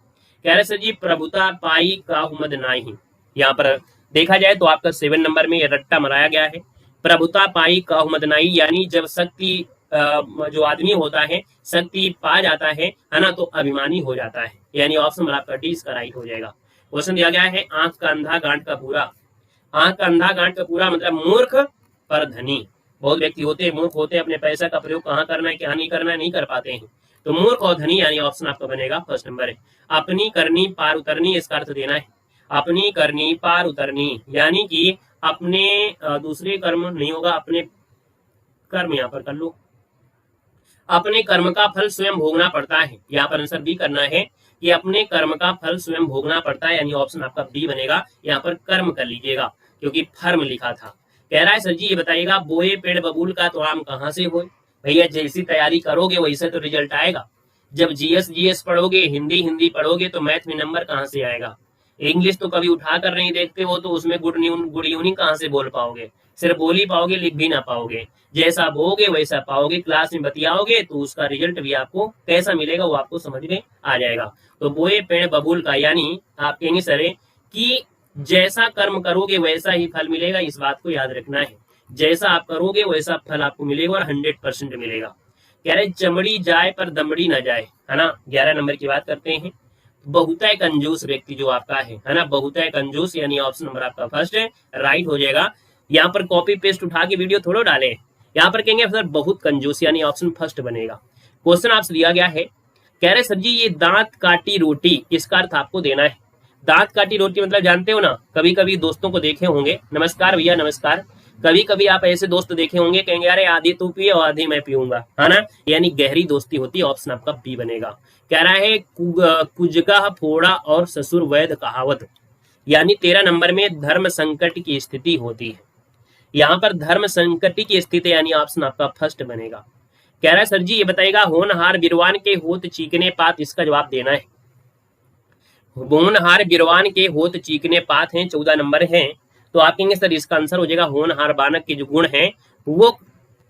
कह रहे सर जी प्रभुता पाई काहू मद नाही, यहाँ पर देखा जाए तो आपका 7 नंबर में रट्टा मराया गया है, प्रभुता पाई काहू मद नाही, यानी जब शक्ति जो आदमी होता है शक्ति पा जाता है ना, तो अभिमानी हो जाता है, यानी ऑप्शन आपका डी इसका राइट हो जाएगा। क्वेश्चन दिया गया है आंख का अंधा गांठ का पूरा, आंख का अंधा गांठ का पूरा मतलब मूर्ख पर धनी। बहुत व्यक्ति होते हैं मूर्ख होते हैं, अपने पैसा का प्रयोग कहाँ करना है क्या नहीं करना है नहीं कर पाते हैं, तो मूर्ख और धनी, यानी ऑप्शन आपका बनेगा फर्स्ट नंबर है। अपनी करनी पार उतरनी, इसका अर्थ देना है, अपनी करनी पार उतरनी, यानी कि अपने दूसरे कर्म नहीं होगा, अपने कर्म यहाँ पर कर लो, अपने कर्म का फल स्वयं भोगना पड़ता है, यहाँ पर आंसर बी करना है कि अपने कर्म का फल स्वयं भोगना पड़ता है, यानी ऑप्शन आपका बी बनेगा। यहाँ पर कर्म कर लीजिएगा क्योंकि फर्म लिखा था। कह रहा है सर जी ये बताइएगा बोए पेड़ बबूल का तो आम कहाँ से हो, भैया जैसी तैयारी करोगे वैसे तो रिजल्ट आएगा। जब जीएस पढ़ोगे, हिंदी पढ़ोगे तो मैथ में नंबर कहाँ से आएगा, इंग्लिश तो कभी उठा कर नहीं देखते हो, तो उसमें गुड इवनिंग कहाँ से बोल पाओगे, सिर्फ बोल ही पाओगे, लिख भी ना पाओगे। जैसा बोगे वैसा पाओगे, क्लास में बतियाओगे तो उसका रिजल्ट भी आपको कैसा मिलेगा वो आपको समझ में आ जाएगा। तो बोए पेड़ बबूल का, यानी आप कहेंगे सर कि जैसा कर्म करोगे वैसा ही फल मिलेगा, इस बात को याद रखना है, जैसा आप करोगे वैसा फल आपको मिलेगा और 100% मिलेगा। कह रहे चमड़ी जाए पर दमड़ी ना जाए, है ना। 11 नंबर की बात करते हैं, बहुतय कंजूस व्यक्ति जो आपका है ना, बहुतय कंजूस, यानी ऑप्शन नंबर आपका फर्स्ट है, राइट हो जाएगा। यहाँ पर कॉपी पेस्ट उठा के वीडियो थोड़ा डाले, यहाँ पर कहेंगे सर बहुत कंजूस, यानी ऑप्शन फर्स्ट बनेगा। क्वेश्चन आपसे दिया गया है, कह रहे सर जी ये दांत काटी रोटी, इसका अर्थ आपको देना है। दांत काटी रोटी मतलब जानते हो ना, कभी कभी दोस्तों को देखे होंगे, नमस्कार भैया नमस्कार, कभी कभी आप ऐसे दोस्त देखे होंगे कहेंगे अरे आधी तू पिए और आधी मैं पीऊंगा, है ना, यानी गहरी दोस्ती होती है, ऑप्शन आपका बी बनेगा। कह रहा है कुजगा फोड़ा और ससुर वैद कहावत, यानी 13 नंबर में धर्म संकट की स्थिति होती है, यहाँ पर धर्म संकट की स्थिति, यानी ऑप्शन आपका फर्स्ट बनेगा। कह रहा है सर जी ये बताइएगा होनहार बिरवान के होत चीकने पात, इसका जवाब देना है। होनहार बिरवान के होत चीकने पात हैं, 14 नंबर है, तो आप कहेंगे सर इसका आंसर हो जाएगा होनहार बालक के जो गुण हैं वो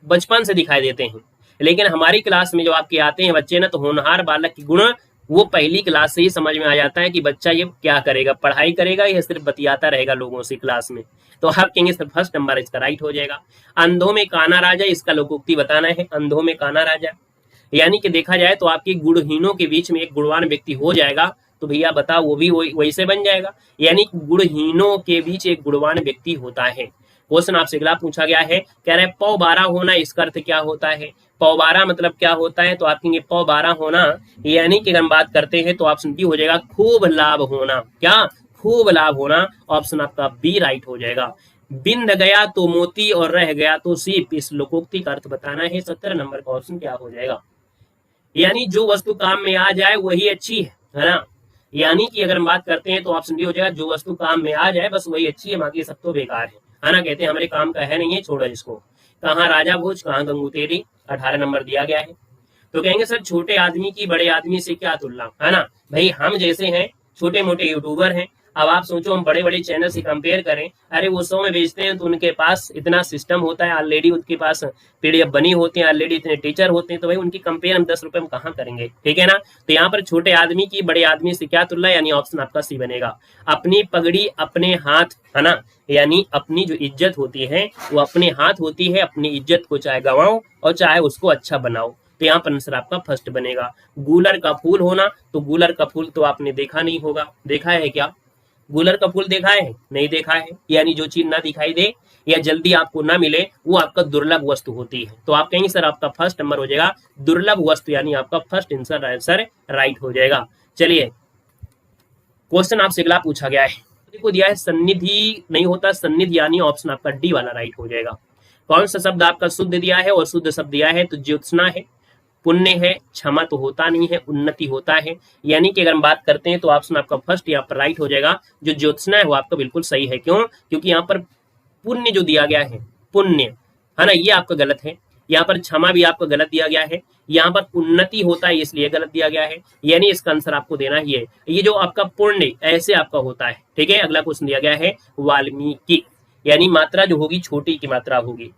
बचपन से दिखाई देते हैं, लेकिन हमारी क्लास में जो आपके आते हैं बच्चे ना, तो होनहार बालक के गुण वो पहली क्लास से ही समझ में आ जाता है कि बच्चा ये क्या करेगा, पढ़ाई करेगा या सिर्फ बतियाता रहेगा लोगों से क्लास में, तो आप कहेंगे सर फर्स्ट नंबर इसका राइट हो जाएगा। अंधों में काना राजा, इसका लोकोक्ति बताना है, अंधों में काना राजा, यानी कि देखा जाए तो आपके गुणहीनों के बीच में एक गुणवान व्यक्ति हो जाएगा, तो भैया बताओ वो भी वैसे बन जाएगा, यानी गुणहीनों के बीच एक गुणवान व्यक्ति होता है। क्वेश्चन आपसे अगला पूछा गया है, कह रहे पौ 12 होना, इसका अर्थ क्या होता है, पौ 12 मतलब क्या होता है, तो आप कहेंगे पौ 12 होना, यानी कि अगर हम बात करते हैं तो ऑप्शन बी हो जाएगा खूब लाभ होना, क्या खूब लाभ होना, ऑप्शन आपका बी राइट हो जाएगा। बिंद गया तो मोती और रह गया तो सीप, इस लोकोक्ति का अर्थ बताना है। 17 नंबर का ऑप्शन क्या हो जाएगा? यानी जो वस्तु काम में आ जाए वही अच्छी है ना। यानी कि अगर हम बात करते हैं तो ऑप्शन डी हो जाएगा, जो वस्तु काम में आ जाए बस वही अच्छी है, बाकी सब तो बेकार है ना। कहते हैं हमारे काम का है नहीं है, छोड़ो इसको। कहाँ राजा भोज, कहाँ गंगू तेरी, 18 नंबर दिया गया है। तो कहेंगे सर छोटे आदमी की बड़े आदमी से क्या तुलना, है ना भाई। हम जैसे हैं छोटे मोटे यूट्यूबर हैं, अब आप सोचो हम बड़े बड़े चैनल से कंपेयर करें, अरे वो 100 में बेचते हैं तो उनके पास इतना सिस्टम होता है ऑलरेडी, उनके पास पीडीएफ बनी होती है ऑलरेडी, इतने टीचर होते हैं, तो भाई उनकी कंपेयर हम 10 रुपए में कहाँ करेंगे, ठीक है ना। तो यहाँ पर छोटे आदमी की बड़े आदमी से क्या तुलना, यानी ऑप्शन आपका सी बनेगा। अपनी पगड़ी अपने हाथ, है ना, यानी अपनी जो इज्जत होती है वो अपने हाथ होती है, अपनी इज्जत को चाहे गंवाओ और चाहे उसको अच्छा बनाओ। तो यहाँ पर आंसर आपका फर्स्ट बनेगा। गूलर का फूल होना, तो गूलर का फूल तो आपने देखा नहीं होगा, देखा है क्या? गूलर का फूल देखा है? नहीं देखा है। यानी जो चीज ना दिखाई दे या जल्दी आपको ना मिले वो आपका दुर्लभ वस्तु होती है। तो आप कहेंगे सर आपका फर्स्ट नंबर हो जाएगा दुर्लभ वस्तु, यानी आपका फर्स्ट आंसर राइट हो जाएगा। चलिए क्वेश्चन आपसे अगला पूछा गया है, को दिया है सन्निधि नहीं होता सन्निधि, यानी ऑप्शन आपका डी वाला राइट हो जाएगा। कौन सा शब्द आपका शुद्ध दिया है और शुद्ध शब्द दिया है? तो ज्योत्सना है, पुण्य है, क्षमा तो होता नहीं है, उन्नति होता है। यानी कि अगर हम बात करते हैं तो ऑप्शन आपका फर्स्ट यहाँ पर राइट हो जाएगा। जो ज्योत्सना है वो आपका बिल्कुल सही है। क्यों? क्योंकि यहाँ पर पुण्य जो दिया गया है, पुण्य, है ना, ये आपका गलत है। यहाँ पर क्षमा भी आपको गलत दिया गया है। यहाँ पर उन्नति होता है इसलिए गलत दिया गया है, यानी इसका आंसर आपको देना ही है। ये जो आपका पुण्य ऐसे आपका होता है, ठीक है। अगला क्वेश्चन दिया गया है वाल्मीकि, यानी मात्रा जो होगी छोटी की मात्रा होगी।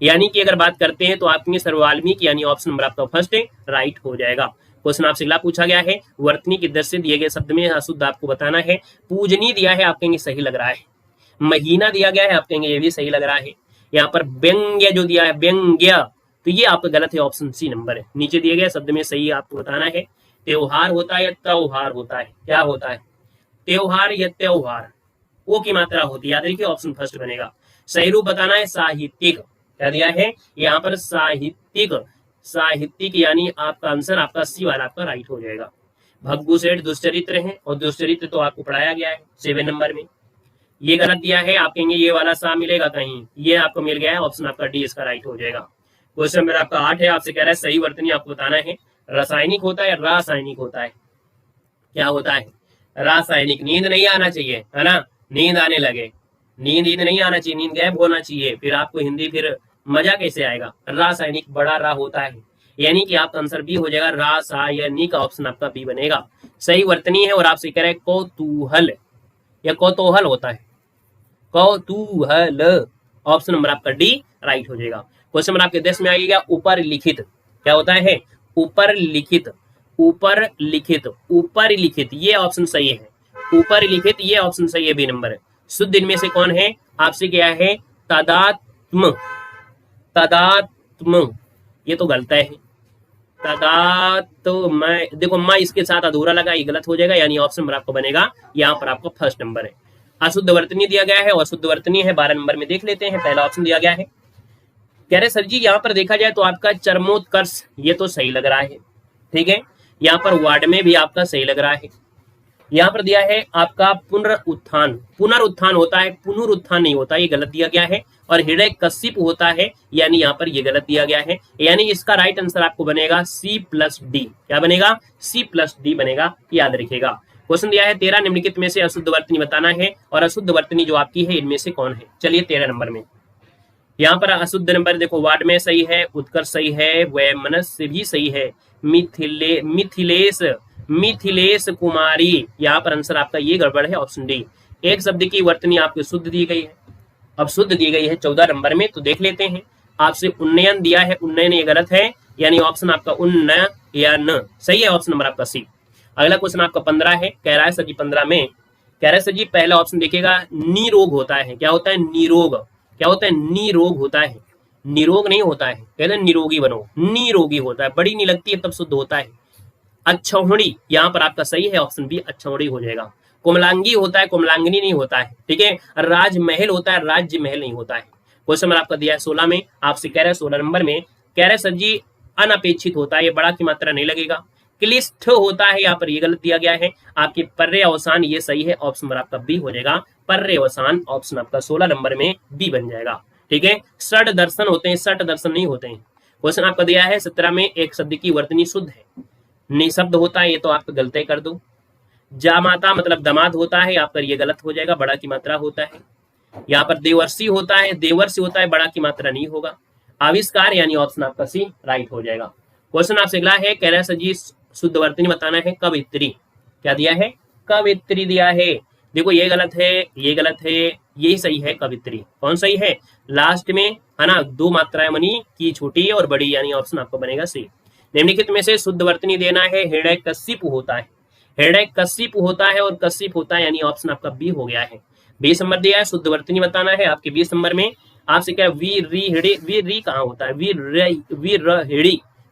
यानी कि अगर बात करते हैं तो आपके सर वाल्मीकि, यानी ऑप्शन नंबर आपका फर्स्ट है राइट हो जाएगा। क्वेश्चन आपसे अगला पूछा गया है, वर्तनी के दृश्य दिए गए शब्द में अशुद्ध आपको बताना है। पूजनी दिया है, आप कहेंगे सही लग रहा है। महीना दिया गया है, आप कहेंगे ये भी सही लग रहा है। यहाँ पर व्यंग्य जो दिया है, व्यंग्य, तो ये आपका गलत है, ऑप्शन सी नंबर है। नीचे दिए गए शब्द में सही आपको बताना है। त्योहार होता है या त्योहार होता है? क्या होता है? त्योहार या त्योहार, ओ की मात्रा होती है, याद रखिए ऑप्शन फर्स्ट बनेगा। सही रूप बताना है साहित्यिक, क्या दिया है यहाँ पर? साहित्यिक, साहित्यिक, यानी आपका आंसर आपका सी वाला आपका राइट हो जाएगा। भग्गू सेठ दुष्चरित्र है, और दुष्चरित्र तो आपको पढ़ाया गया है 7 नंबर में। ये गलत दिया है, आप कहेंगे ये वाला सा मिलेगा कहीं, ये आपको मिल गया है, ऑप्शन आपका डी इसका राइट हो जाएगा। क्वेश्चन नंबर आपका 8 है, आपसे कह रहा है सही वर्तनी आपको बताना है। रासायनिक होता है, रासायनिक होता है, क्या होता है? रासायनिक। नींद नहीं आना चाहिए, है ना, नींद आने लगे, नींद नहीं आना चाहिए, नींद गायब होना चाहिए, फिर आपको हिंदी फिर मजा कैसे आएगा? रासायनिक, बड़ा रा होता है, यानी कि आपका आंसर बी हो जाएगा। रासायनिक, ऑप्शन आपका बी बनेगा। सही वर्तनी है, और आपसे कह रहे हैं कौतूहल या कौतूहल होता है, कौतूहल, ऑप्शन नंबर आपका डी राइट हो जाएगा। क्वेश्चन नंबर आपके 10 में आएगा ऊपर लिखित, क्या होता है? ऊपर लिखित, ऊपर लिखित, ऊपर लिखित, ये ऑप्शन सही है। ऊपर लिखित, ये ऑप्शन सही है, बी नंबर है। शुद्ध इनमें से कौन है? आपसे क्या है? तदात्म, तदात्म, ये तो गलत है। तदात्म, देखो मैं इसके साथ अधूरा लगा, ये गलत हो जाएगा, यानी ऑप्शन नंबर आपको बनेगा यहाँ पर आपका फर्स्ट नंबर है। अशुद्ध वर्तनी दिया गया है और शुद्ध वर्तनी है 12 नंबर में, देख लेते हैं। पहला ऑप्शन दिया गया है, कह रहे सर जी यहाँ पर देखा जाए तो आपका चरमोत्कर्ष, ये तो सही लग रहा है, ठीक है। यहाँ पर वार्ड में भी आपका सही लग रहा है। यहाँ पर दिया है आपका पुनरुत्थान, पुनरुत्थान होता है, पुनरुत्थान नहीं होता, ये गलत दिया गया है। और हृदय कशिप होता है, यानी यहाँ पर ये गलत दिया गया है, यानी इसका राइट आंसर आपको बनेगा C+D। क्या बनेगा? C+D बनेगा, याद रखिएगा। क्वेश्चन दिया है 13 निम्नलिखित में से अशुद्ध वर्तनी बताना है, और अशुद्ध वर्तनी जो आपकी है इनमें से कौन है? चलिए 13 नंबर में, यहाँ पर अशुद्ध नंबर देखो, वार्ड में सही है, उत्कर्ष सही है, वैमनस्य भी सही है, मिथिलेश कुमारी, यहाँ पर आंसर आपका ये गड़बड़ है, ऑप्शन डी। एक शब्द की वर्तनी आपको शुद्ध दी गई है, अब शुद्ध दी गई है 14 नंबर में, तो देख लेते हैं। आपसे उन्नयन दिया है, उन्नयन ये गलत है, यानी ऑप्शन आपका उन्नयन सही है, ऑप्शन नंबर आपका सी। अगला क्वेश्चन आपका 15 है, कह रहा है सर जी 15 में, कह रहा है सर जी पहला ऑप्शन देखिएगा, निरोग होता है। क्या होता है? निरोग, क्या होता है? निरोग होता है, निरोग नहीं होता है, कहते हैं निरोगी बनो, निरोगी होता है, बड़ी नहीं लगती है तब शुद्ध होता है। अच्छौड़ी, यहाँ पर आपका सही है, ऑप्शन बी अच्छौड़ी हो जाएगा। कोमलांगी होता है, कोमलांगनी नहीं होता है, ठीक है। राजमहल होता है, राज्य महल नहीं होता है। क्वेश्चन नंबर आपका दिया है 16 में, आपसे कह रहे हैं 16 नंबर में, कह रहे हैं सर जी अनपेक्षित होता है, ये बड़ा की मात्रा नहीं लगेगा। क्लिष्ट होता है, यहाँ पर ये गलत दिया गया है। आपकी पर्यवसान ये सही है, ऑप्शन नंबर आपका बी हो जाएगा। पर्यवसान ऑप्शन आपका 16 नंबर में बी बन जाएगा। ठीक है, षड दर्शन होते हैं, षट दर्शन नहीं होते हैं। क्वेश्चन आपका दिया है 17 में एक शब्द की वर्तनी शुद्ध है, निशब्द होता है, ये तो आप गलती कर दो। जामाता मतलब दामाद होता है, यहाँ पर ये गलत हो जाएगा, बड़ा की मात्रा होता है। यहाँ पर देवर्षि होता है, देवर्षि होता है, बड़ा की मात्रा नहीं होगा। आविष्कार यानी ऑप्शन आपका सी राइट हो जाएगा। क्वेश्चन आपसे अगला है, कह रहा है जी शुद्ध वर्तनी बताना है। कवित्री क्या दिया है, कवित्री दिया है। देखो ये गलत है, ये गलत है, यही सही है कवित्री। कौन सही है, लास्ट में है ना, दो मात्राएं मनी की छोटी और बड़ी, यानी ऑप्शन आपको बनेगा सी। निम्नलिखित में से शुद्ध वर्तनी देना है। हृदय कश्यप होता है, हृदय कश्यप होता है और कश्यप होता है, यानी ऑप्शन आपका बी हो गया है। 20 नंबर दिया है, शुद्ध वर्तनी बताना है। आपके 20 नंबर में आपसे क्या वीर री हिड़ी, वीर री कहाँ होता है,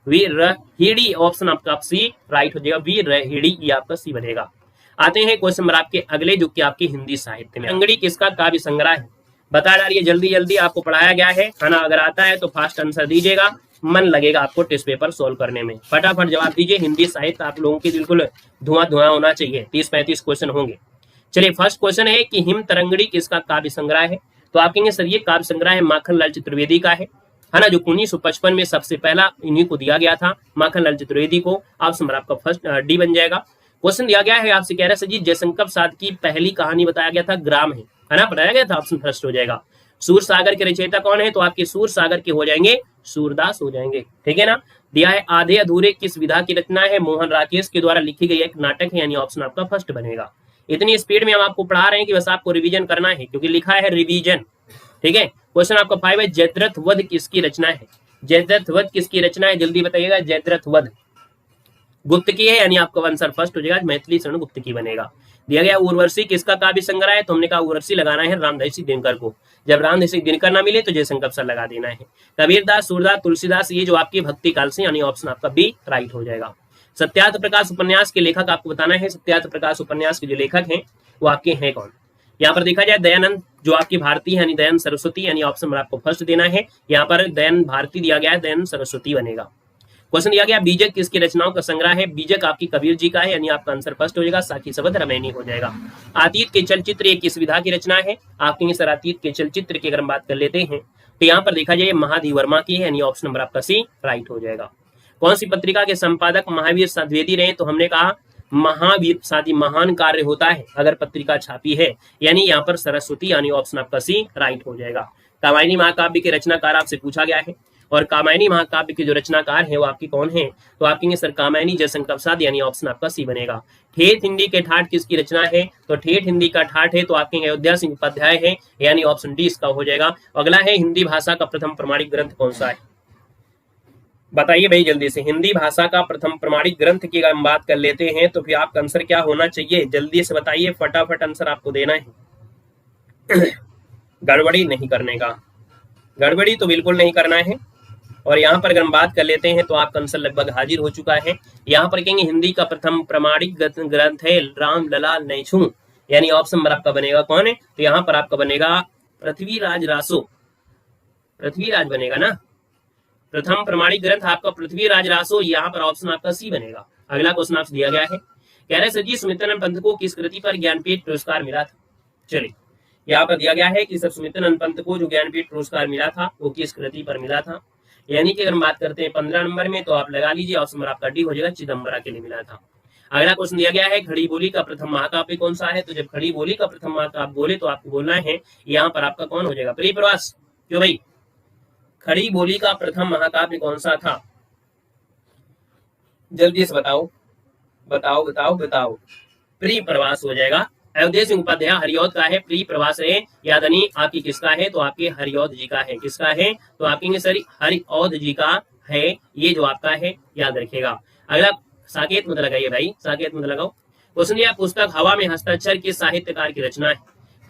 वीर हिड़ी ऑप्शन आपका सी राइट हो जाएगा। वीर हिड़ी ये आपका सी बनेगा। आते हैं क्वेश्चन नंबर आपके अगले, जो कि आपकी हिंदी साहित्य में। अंगड़ी किसका काव्य संग्रह है, बता डालिए जल्दी जल्दी, आपको पढ़ाया गया है ना। अगर आता है तो फास्ट आंसर दीजिएगा, मन लगेगा आपको टेस्ट पेपर सोल्व करने में। फटाफट जवाब दीजिए। हिंदी साहित्य आप लोगों की बिल्कुल धुआं धुआं होना चाहिए। 30-35 क्वेश्चन होंगे। चलिए फर्स्ट क्वेश्चन है कि हिम तरंगड़ी किसका काव्य संग्रह है। तो आप कहेंगे सर ये काव्य संग्रह है माखनलाल चतुर्वेदी का है ना, जो 1955 में सबसे पहला इन्हीं को दिया गया था, माखनलाल चतुर्वेदी को। ऑप्शन नंबर आपका फर्स्ट डी बन जाएगा। क्वेश्चन दिया गया है आपसे, कह रहा है सर जी जयशंकर प्रसाद की पहली कहानी बताया गया था ग्राम है ना, बताया गया था, ऑप्शन फर्स्ट हो जाएगा। सूर सागर के रचयिता कौन है, तो आपके सूर सागर के हो जाएंगे सूरदास हो जाएंगे। ठीक है ना। दिया है आधे अधूरे किस विधा की रचना है, मोहन राकेश के द्वारा लिखी गई एक नाटक है, यानी ऑप्शन आपका फर्स्ट बनेगा। इतनी स्पीड में हम आपको पढ़ा रहे हैं कि बस आपको रिवीजन करना है, क्योंकि लिखा है रिवीजन। ठीक है। क्वेश्चन आपका 5 है, जयद्रथ वध किसकी रचना है। जयद्रथ वध किसकी रचना है, जल्दी बताइएगा। जयद्रथ वध गुप्त की है, यानी आपका आंसर फर्स्ट हो जाएगा, मैथिली शरण गुप्त की बनेगा। दिया गया उर्वशी किसका काव्य संग्रह है, तो हमने कहा उर्वशी लगाना है रामधारी दिनकर को। जब रामधारी दिनकर ना मिले तो जयशंकर प्रसाद लगा देना है। कबीरदास, सूरदास, तुलसीदास, ये जो आपकी भक्ति काल से, यानी ऑप्शन आपका बी राइट हो जाएगा। सत्यार्थ प्रकाश उपन्यास के लेखक आपको बताना है। सत्यार्थ प्रकाश उपन्यास के जो लेखक हैं वो आपके हैं कौन। यहाँ पर देखा जाए दयानंद, जो आपकी भारती है, यानी दयानंद सरस्वती, यानी ऑप्शन नंबर आपको फर्स्ट देना है। यहाँ पर दयानंद भारती दिया गया है, दयानंद सरस्वती बनेगा। क्वेश्चन दिया गया बीजक किसकी रचनाओं का संग्रह है। बीजक आपकी कबीर जी का है, यानी आपका आंसर फर्स्ट हो जाएगा। साखी शबद रामायणी हो जाएगा। अतीत के चलचित्र ये किस विधा की रचना है। आप कहेंगे सर अतीत के चलचित्र की अगर हम बात कर लेते हैं तो यहाँ पर देखा जाए महादेव वर्मा की है, यानी ऑप्शन नंबर आपका सी राइट हो जाएगा। कौन सी पत्रिका के संपादक महावीर द्विवेदी रहे, तो हमने कहा महावीर साथी महान कार्य होता है अगर पत्रिका छापी है, यानी यहाँ पर सरस्वती, यानी ऑप्शन आपका सी राइट हो जाएगा। कामायनी महाकाव्य के रचनाकार आपसे पूछा गया है, और कामायनी महाकाव्य के जो रचनाकार है वो आपकी कौन है, तो आप कहेंगे सर कामायनी जयशंकर प्रसाद, यानी ऑप्शन आपका सी बनेगा। ठेठ हिंदी के ठाठ किसकी रचना है, तो ठेठ हिंदी का ठाठ है तो आप कहेंगे अयोध्या सिंह उपाध्याय है, यानी ऑप्शन डी इसका हो जाएगा। अगला है हिंदी भाषा का प्रथम प्रमाणिक ग्रंथ कौन सा है, बताइए भाई जल्दी से। हिंदी भाषा का प्रथम प्रमाणिक ग्रंथ की अगर हम बात कर लेते हैं तो फिर आपका आंसर क्या होना चाहिए, जल्दी से बताइए, फटाफट आंसर आपको देना है। गड़बड़ी नहीं करने का, गड़बड़ी तो बिल्कुल नहीं करना है। और यहाँ पर अगर हम बात कर लेते हैं तो आपका आंसर लगभग हाजिर हो चुका है। यहाँ पर कहेंगे हिंदी का प्रथम प्रमाणिक ग्रंथ है राम लला नैछू, यानी ऑप्शन नंबर आपका बनेगा कौन है, तो यहाँ पर आपका बनेगा पृथ्वीराज रासो, पृथ्वीराज बनेगा ना। प्रथम प्रमाणिक ग्रंथ आपका पृथ्वीराज रासो, यहाँ पर ऑप्शन आपका सी बनेगा। अगला क्वेश्चन आपसे दिया गया है, कह रहे सर जी सुमित्रानंद पंत को किस कृति पर ज्ञानपीठ पुरस्कार मिला था। चलिए यहाँ पर दिया गया है कि सर सुमित्रानंद पंत को जो ज्ञानपीठ पुरस्कार मिला था वो किस कृति पर मिला था, यानी कि अगर हम बात करते हैं 15 नंबर में तो आप लगा लीजिए, ऑप्शन नंबर आपका डी हो जाएगा, चिदम्बरा के लिए मिला था। अगला क्वेश्चन दिया गया है खड़ी बोली का प्रथम महाकाव्य कौन सा है, तो जब खड़ी बोली का प्रथम महाकाव्य बोले तो आपको बोलना है यहाँ पर आपका कौन हो जाएगा, प्रियप्रवास। क्यों भाई, खड़ी बोली का प्रथम महाकाव्य कौन सा था, जल्दी से बताओ बताओ बताओ बताओ। प्रियप्रवास हो जाएगा। अयोध्या सिंह उपाध्याय हरिऔध का है, प्रियप्रवास है यादनी आपकी किसका है, तो आपके हरिऔध जी का है। किसका है, तो आप कहेंगे सर हरिऔध जी का है, ये जो आपका है याद रखिएगा। अगला साकेत मत लगाइए भाई, साकेत मत लगाओ। क्वेश्चन दिया पुस्तक हवा में हस्ताक्षर किस साहित्यकार की रचना है।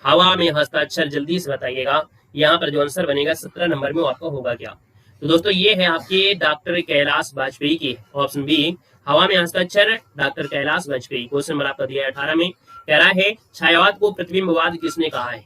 हवा में हस्ताक्षर जल्दी से बताइएगा, यहाँ पर जो आंसर बनेगा 17 नंबर में आपका होगा क्या, तो दोस्तों ये है आपके डॉक्टर कैलाश वाजपेयी की, ऑप्शन बी हवा में हस्ताक्षर doctor Kailash Vajpayee. Question number आपका दिया है 18 में, कह रहा है छायावाद को प्रतिबिंबवाद किसने कहा है।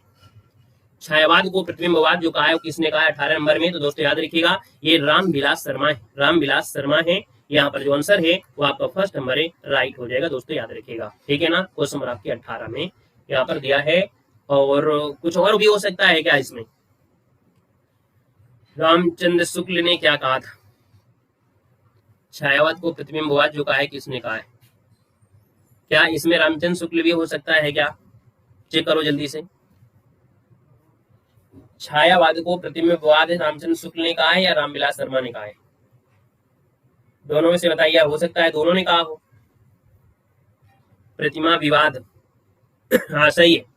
छायावाद को प्रतिबिंबवाद जो कहा है वो किसने कहा है 18 नंबर में, तो दोस्तों याद रखिएगा ये रामविलास शर्मा है, रामविलास शर्मा है, यहाँ पर जो आंसर है वो आपका फर्स्ट नंबर है, राइट हो जाएगा दोस्तों, याद रखिएगा। ठीक है ना, क्वेश्चन नंबर आपके 18 में यहाँ पर दिया है। और कुछ और भी हो सकता है क्या इसमें? रामचंद्र शुक्ल ने क्या कहा था? छायावाद को प्रतिबिंबवाद जो कहा है किसने कहा है? क्या इसमें रामचंद्र शुक्ल भी हो सकता है क्या? चेक करो जल्दी से। छायावाद को प्रतिबिंबवाद रामचंद्र शुक्ल ने कहा है या रामविलास शर्मा ने कहा है? दोनों में से बताइए, हो सकता है दोनों ने कहा हो। प्रतिमा विवाद हाँ सही है।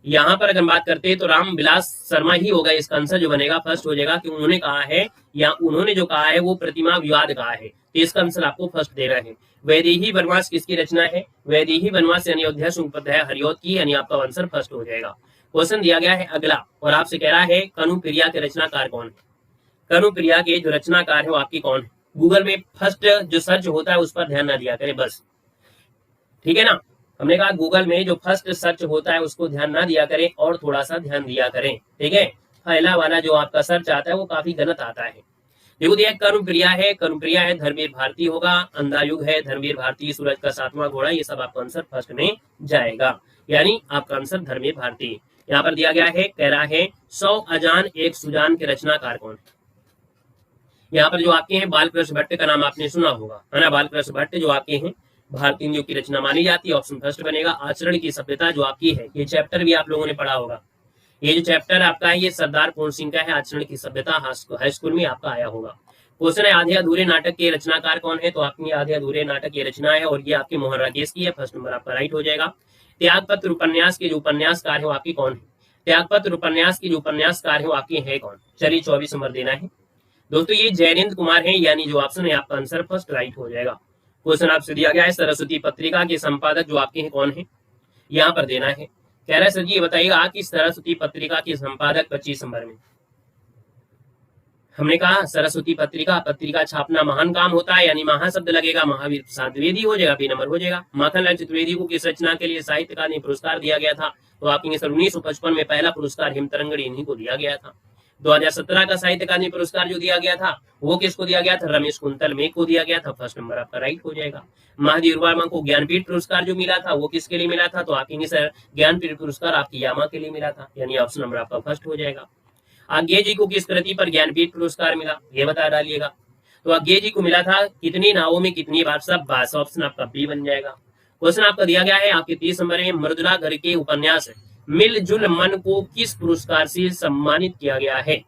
यहाँ पर अगर बात करते हैं तो रामविलास शर्मा ही होगा इसका आंसर जो बनेगा, फर्स्ट हो जाएगा कि उन्होंने कहा है या उन्होंने जो कहा है वो प्रतिमा विवाद कहा है, तो इसका आंसर आपको फर्स्ट देना है। वैदेही वनवास किसकी रचना है? वैदेही वनवास यानी अयोध्या सुंदरपद हरियोत की, यानी आपका आंसर फर्स्ट हो जाएगा। क्वेश्चन दिया गया है अगला और आपसे कह रहा है कनुप्रिया के रचनाकार कौन है? कनुप्रिया के जो रचनाकार है वो आपकी कौन है? गूगल में फर्स्ट जो सर्च होता है उस पर ध्यान ना दिया करें बस, ठीक है ना। हमने कहा गूगल में जो फर्स्ट सर्च होता है उसको ध्यान ना दिया करें और थोड़ा सा ध्यान दिया करें, ठीक है। पहला वाला जो आपका सर्च आता है वो काफी गलत आता है। देखो दिया कर्मप्रिया है, कर्मप्रिया है, धर्मवीर भारती होगा, अंधायुग है, धर्मवीर भारती, सूरज का 7वां घोड़ा, ये सब आपका आंसर फर्स्ट में जाएगा, यानी आपका आंसर धर्मवीर भारती। यहाँ पर दिया गया है, कह रहा है 100 अजान एक सुजान के रचनाकार कौन है? यहाँ पर जो आपके हैं बालकृष्ण भट्ट का नाम आपने सुना होगा, है ना। बालकृष्ण भट्ट जो आपके हैं भारतीय युग की रचना मानी जाती है, ऑप्शन फर्स्ट बनेगा। आचरण की सभ्यता जो आपकी है, ये चैप्टर भी आप लोगों ने पढ़ा होगा। ये जो चैप्टर आपका है ये सरदार पूर्ण सिंह का है, आचरण की सभ्यता, हाई स्कूल में आपका आया होगा। क्वेश्चन है आधे अधूरे नाटक के रचनाकार कौन है? तो आपकी आधे अधूरे नाटक की रचना है और ये आपकी मोहन राकेश की है, फर्स्ट नंबर आपका राइट हो जाएगा। त्यागपत्र उपन्यास के जो उपन्यासकार है वो आपकी कौन है? त्यागपत्र उपन्यास की जो उपन्यासकार है वो आपकी है कौन? चलिए 24 नंबर देना है दोस्तों, ये जयनेन्द्र कुमार है, यानी जो ऑप्शन है आपका आंसर फर्स्ट राइट हो जाएगा। क्वेश्चन आपसे दिया गया है सरस्वती पत्रिका के संपादक जो आपके हैं कौन है? यहाँ पर देना है। कह रहा है सर जी ये बताइएगा कि सरस्वती पत्रिका के संपादक 25 नंबर में। हमने कहा सरस्वती पत्रिका छापना महान काम होता है, यानी महाशब्द लगेगा, महावीर प्रसाद द्विवेदी हो जाएगा, बी नंबर हो जाएगा। माखनलाल चतुर्वेदी को किस रचना के लिए साहित्य अकादमी पुरस्कार दिया गया था? तो आपके सर 1955 में पहला पुरस्कार हिमतरंगड़ी इन्हीं को दिया गया था। 2017 का साहित्य अकादमी पुरस्कार जो दिया गया था वो किसको दिया गया था? रमेश कुंतल में को दिया गया था, फर्स्ट नंबर आपका राइट हो जाएगा। महादेव वर्मा को ज्ञानपीठ पुरस्कार जो मिला था वो किसके लिए मिला था? तो आपके सर ज्ञानपीठ पुरस्कार आपकी यामा के लिए मिला था, यानी ऑप्शन नंबर आपका फर्स्ट हो जाएगा। आज्ञे जी को किस कृति पर ज्ञानपीठ पुरस्कार मिला? ये बता डालिएगा। तो आज्ञे जी को मिला था कितनी नावों में कितनी बार, सब बास, ऑप्शन आपका बी बन जाएगा। क्वेश्चन आपका दिया गया है आपके 30 नंबर में, मृदुला घर के उपन्यास मिलजुल मन को किस पुरस्कार से सम्मानित किया गया है?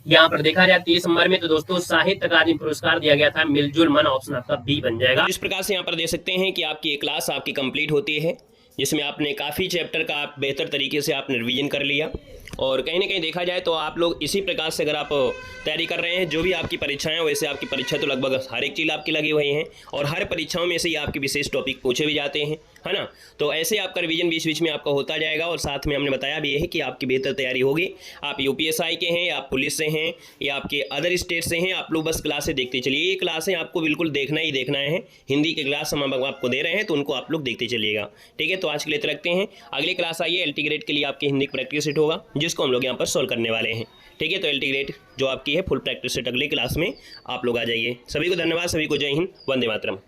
यहाँ पर देखा जाए 30 नंबर में तो दोस्तों साहित्य अकादमी पुरस्कार दिया गया था मिलजुल मन, ऑप्शन आपका बी बन जाएगा। इस प्रकार से यहाँ पर देख सकते हैं कि आपकी एक क्लास आपकी कंप्लीट होती है जिसमें आपने काफ़ी चैप्टर का आप बेहतर तरीके से आपने रिवीजन कर लिया। और कहीं ना कहीं देखा जाए तो आप लोग इसी प्रकार से अगर आप तैयारी कर रहे हैं जो भी आपकी परीक्षाएं, वैसे आपकी परीक्षा तो लगभग हर एक चीज़ आपकी लगी हुई हैं और हर परीक्षाओं में से ही आपके विशेष टॉपिक पूछे भी जाते हैं, है ना। तो ऐसे आपका रिवीजन बीच बीच में आपका होता जाएगा और साथ में हमने बताया भी है कि आपकी बेहतर तैयारी होगी। आप यूपीएसआई के हैं, आप पुलिस से हैं या आपके अदर स्टेट से हैं, आप लोग बस क्लासें देखते चलिए। ये क्लासें आपको बिल्कुल देखना ही देखना है। हिंदी के क्लास हम आपको दे रहे हैं तो उनको आप लोग देखते चलिएगा, ठीक है। तो आज के लिए रखते हैं, अगली क्लास आइए एलटी ग्रेड के लिए आपकी हिंदी प्रैक्टिस सेट होगा जिसको हम लोग यहाँ पर सॉल्व करने वाले हैं, ठीक है। तो एलटी ग्रेड जो आपकी है फुल प्रैक्टिस सेट अगली क्लास में आप लोग आ जाइए। सभी को धन्यवाद, सभी को जय हिंद, वंदे मातरम।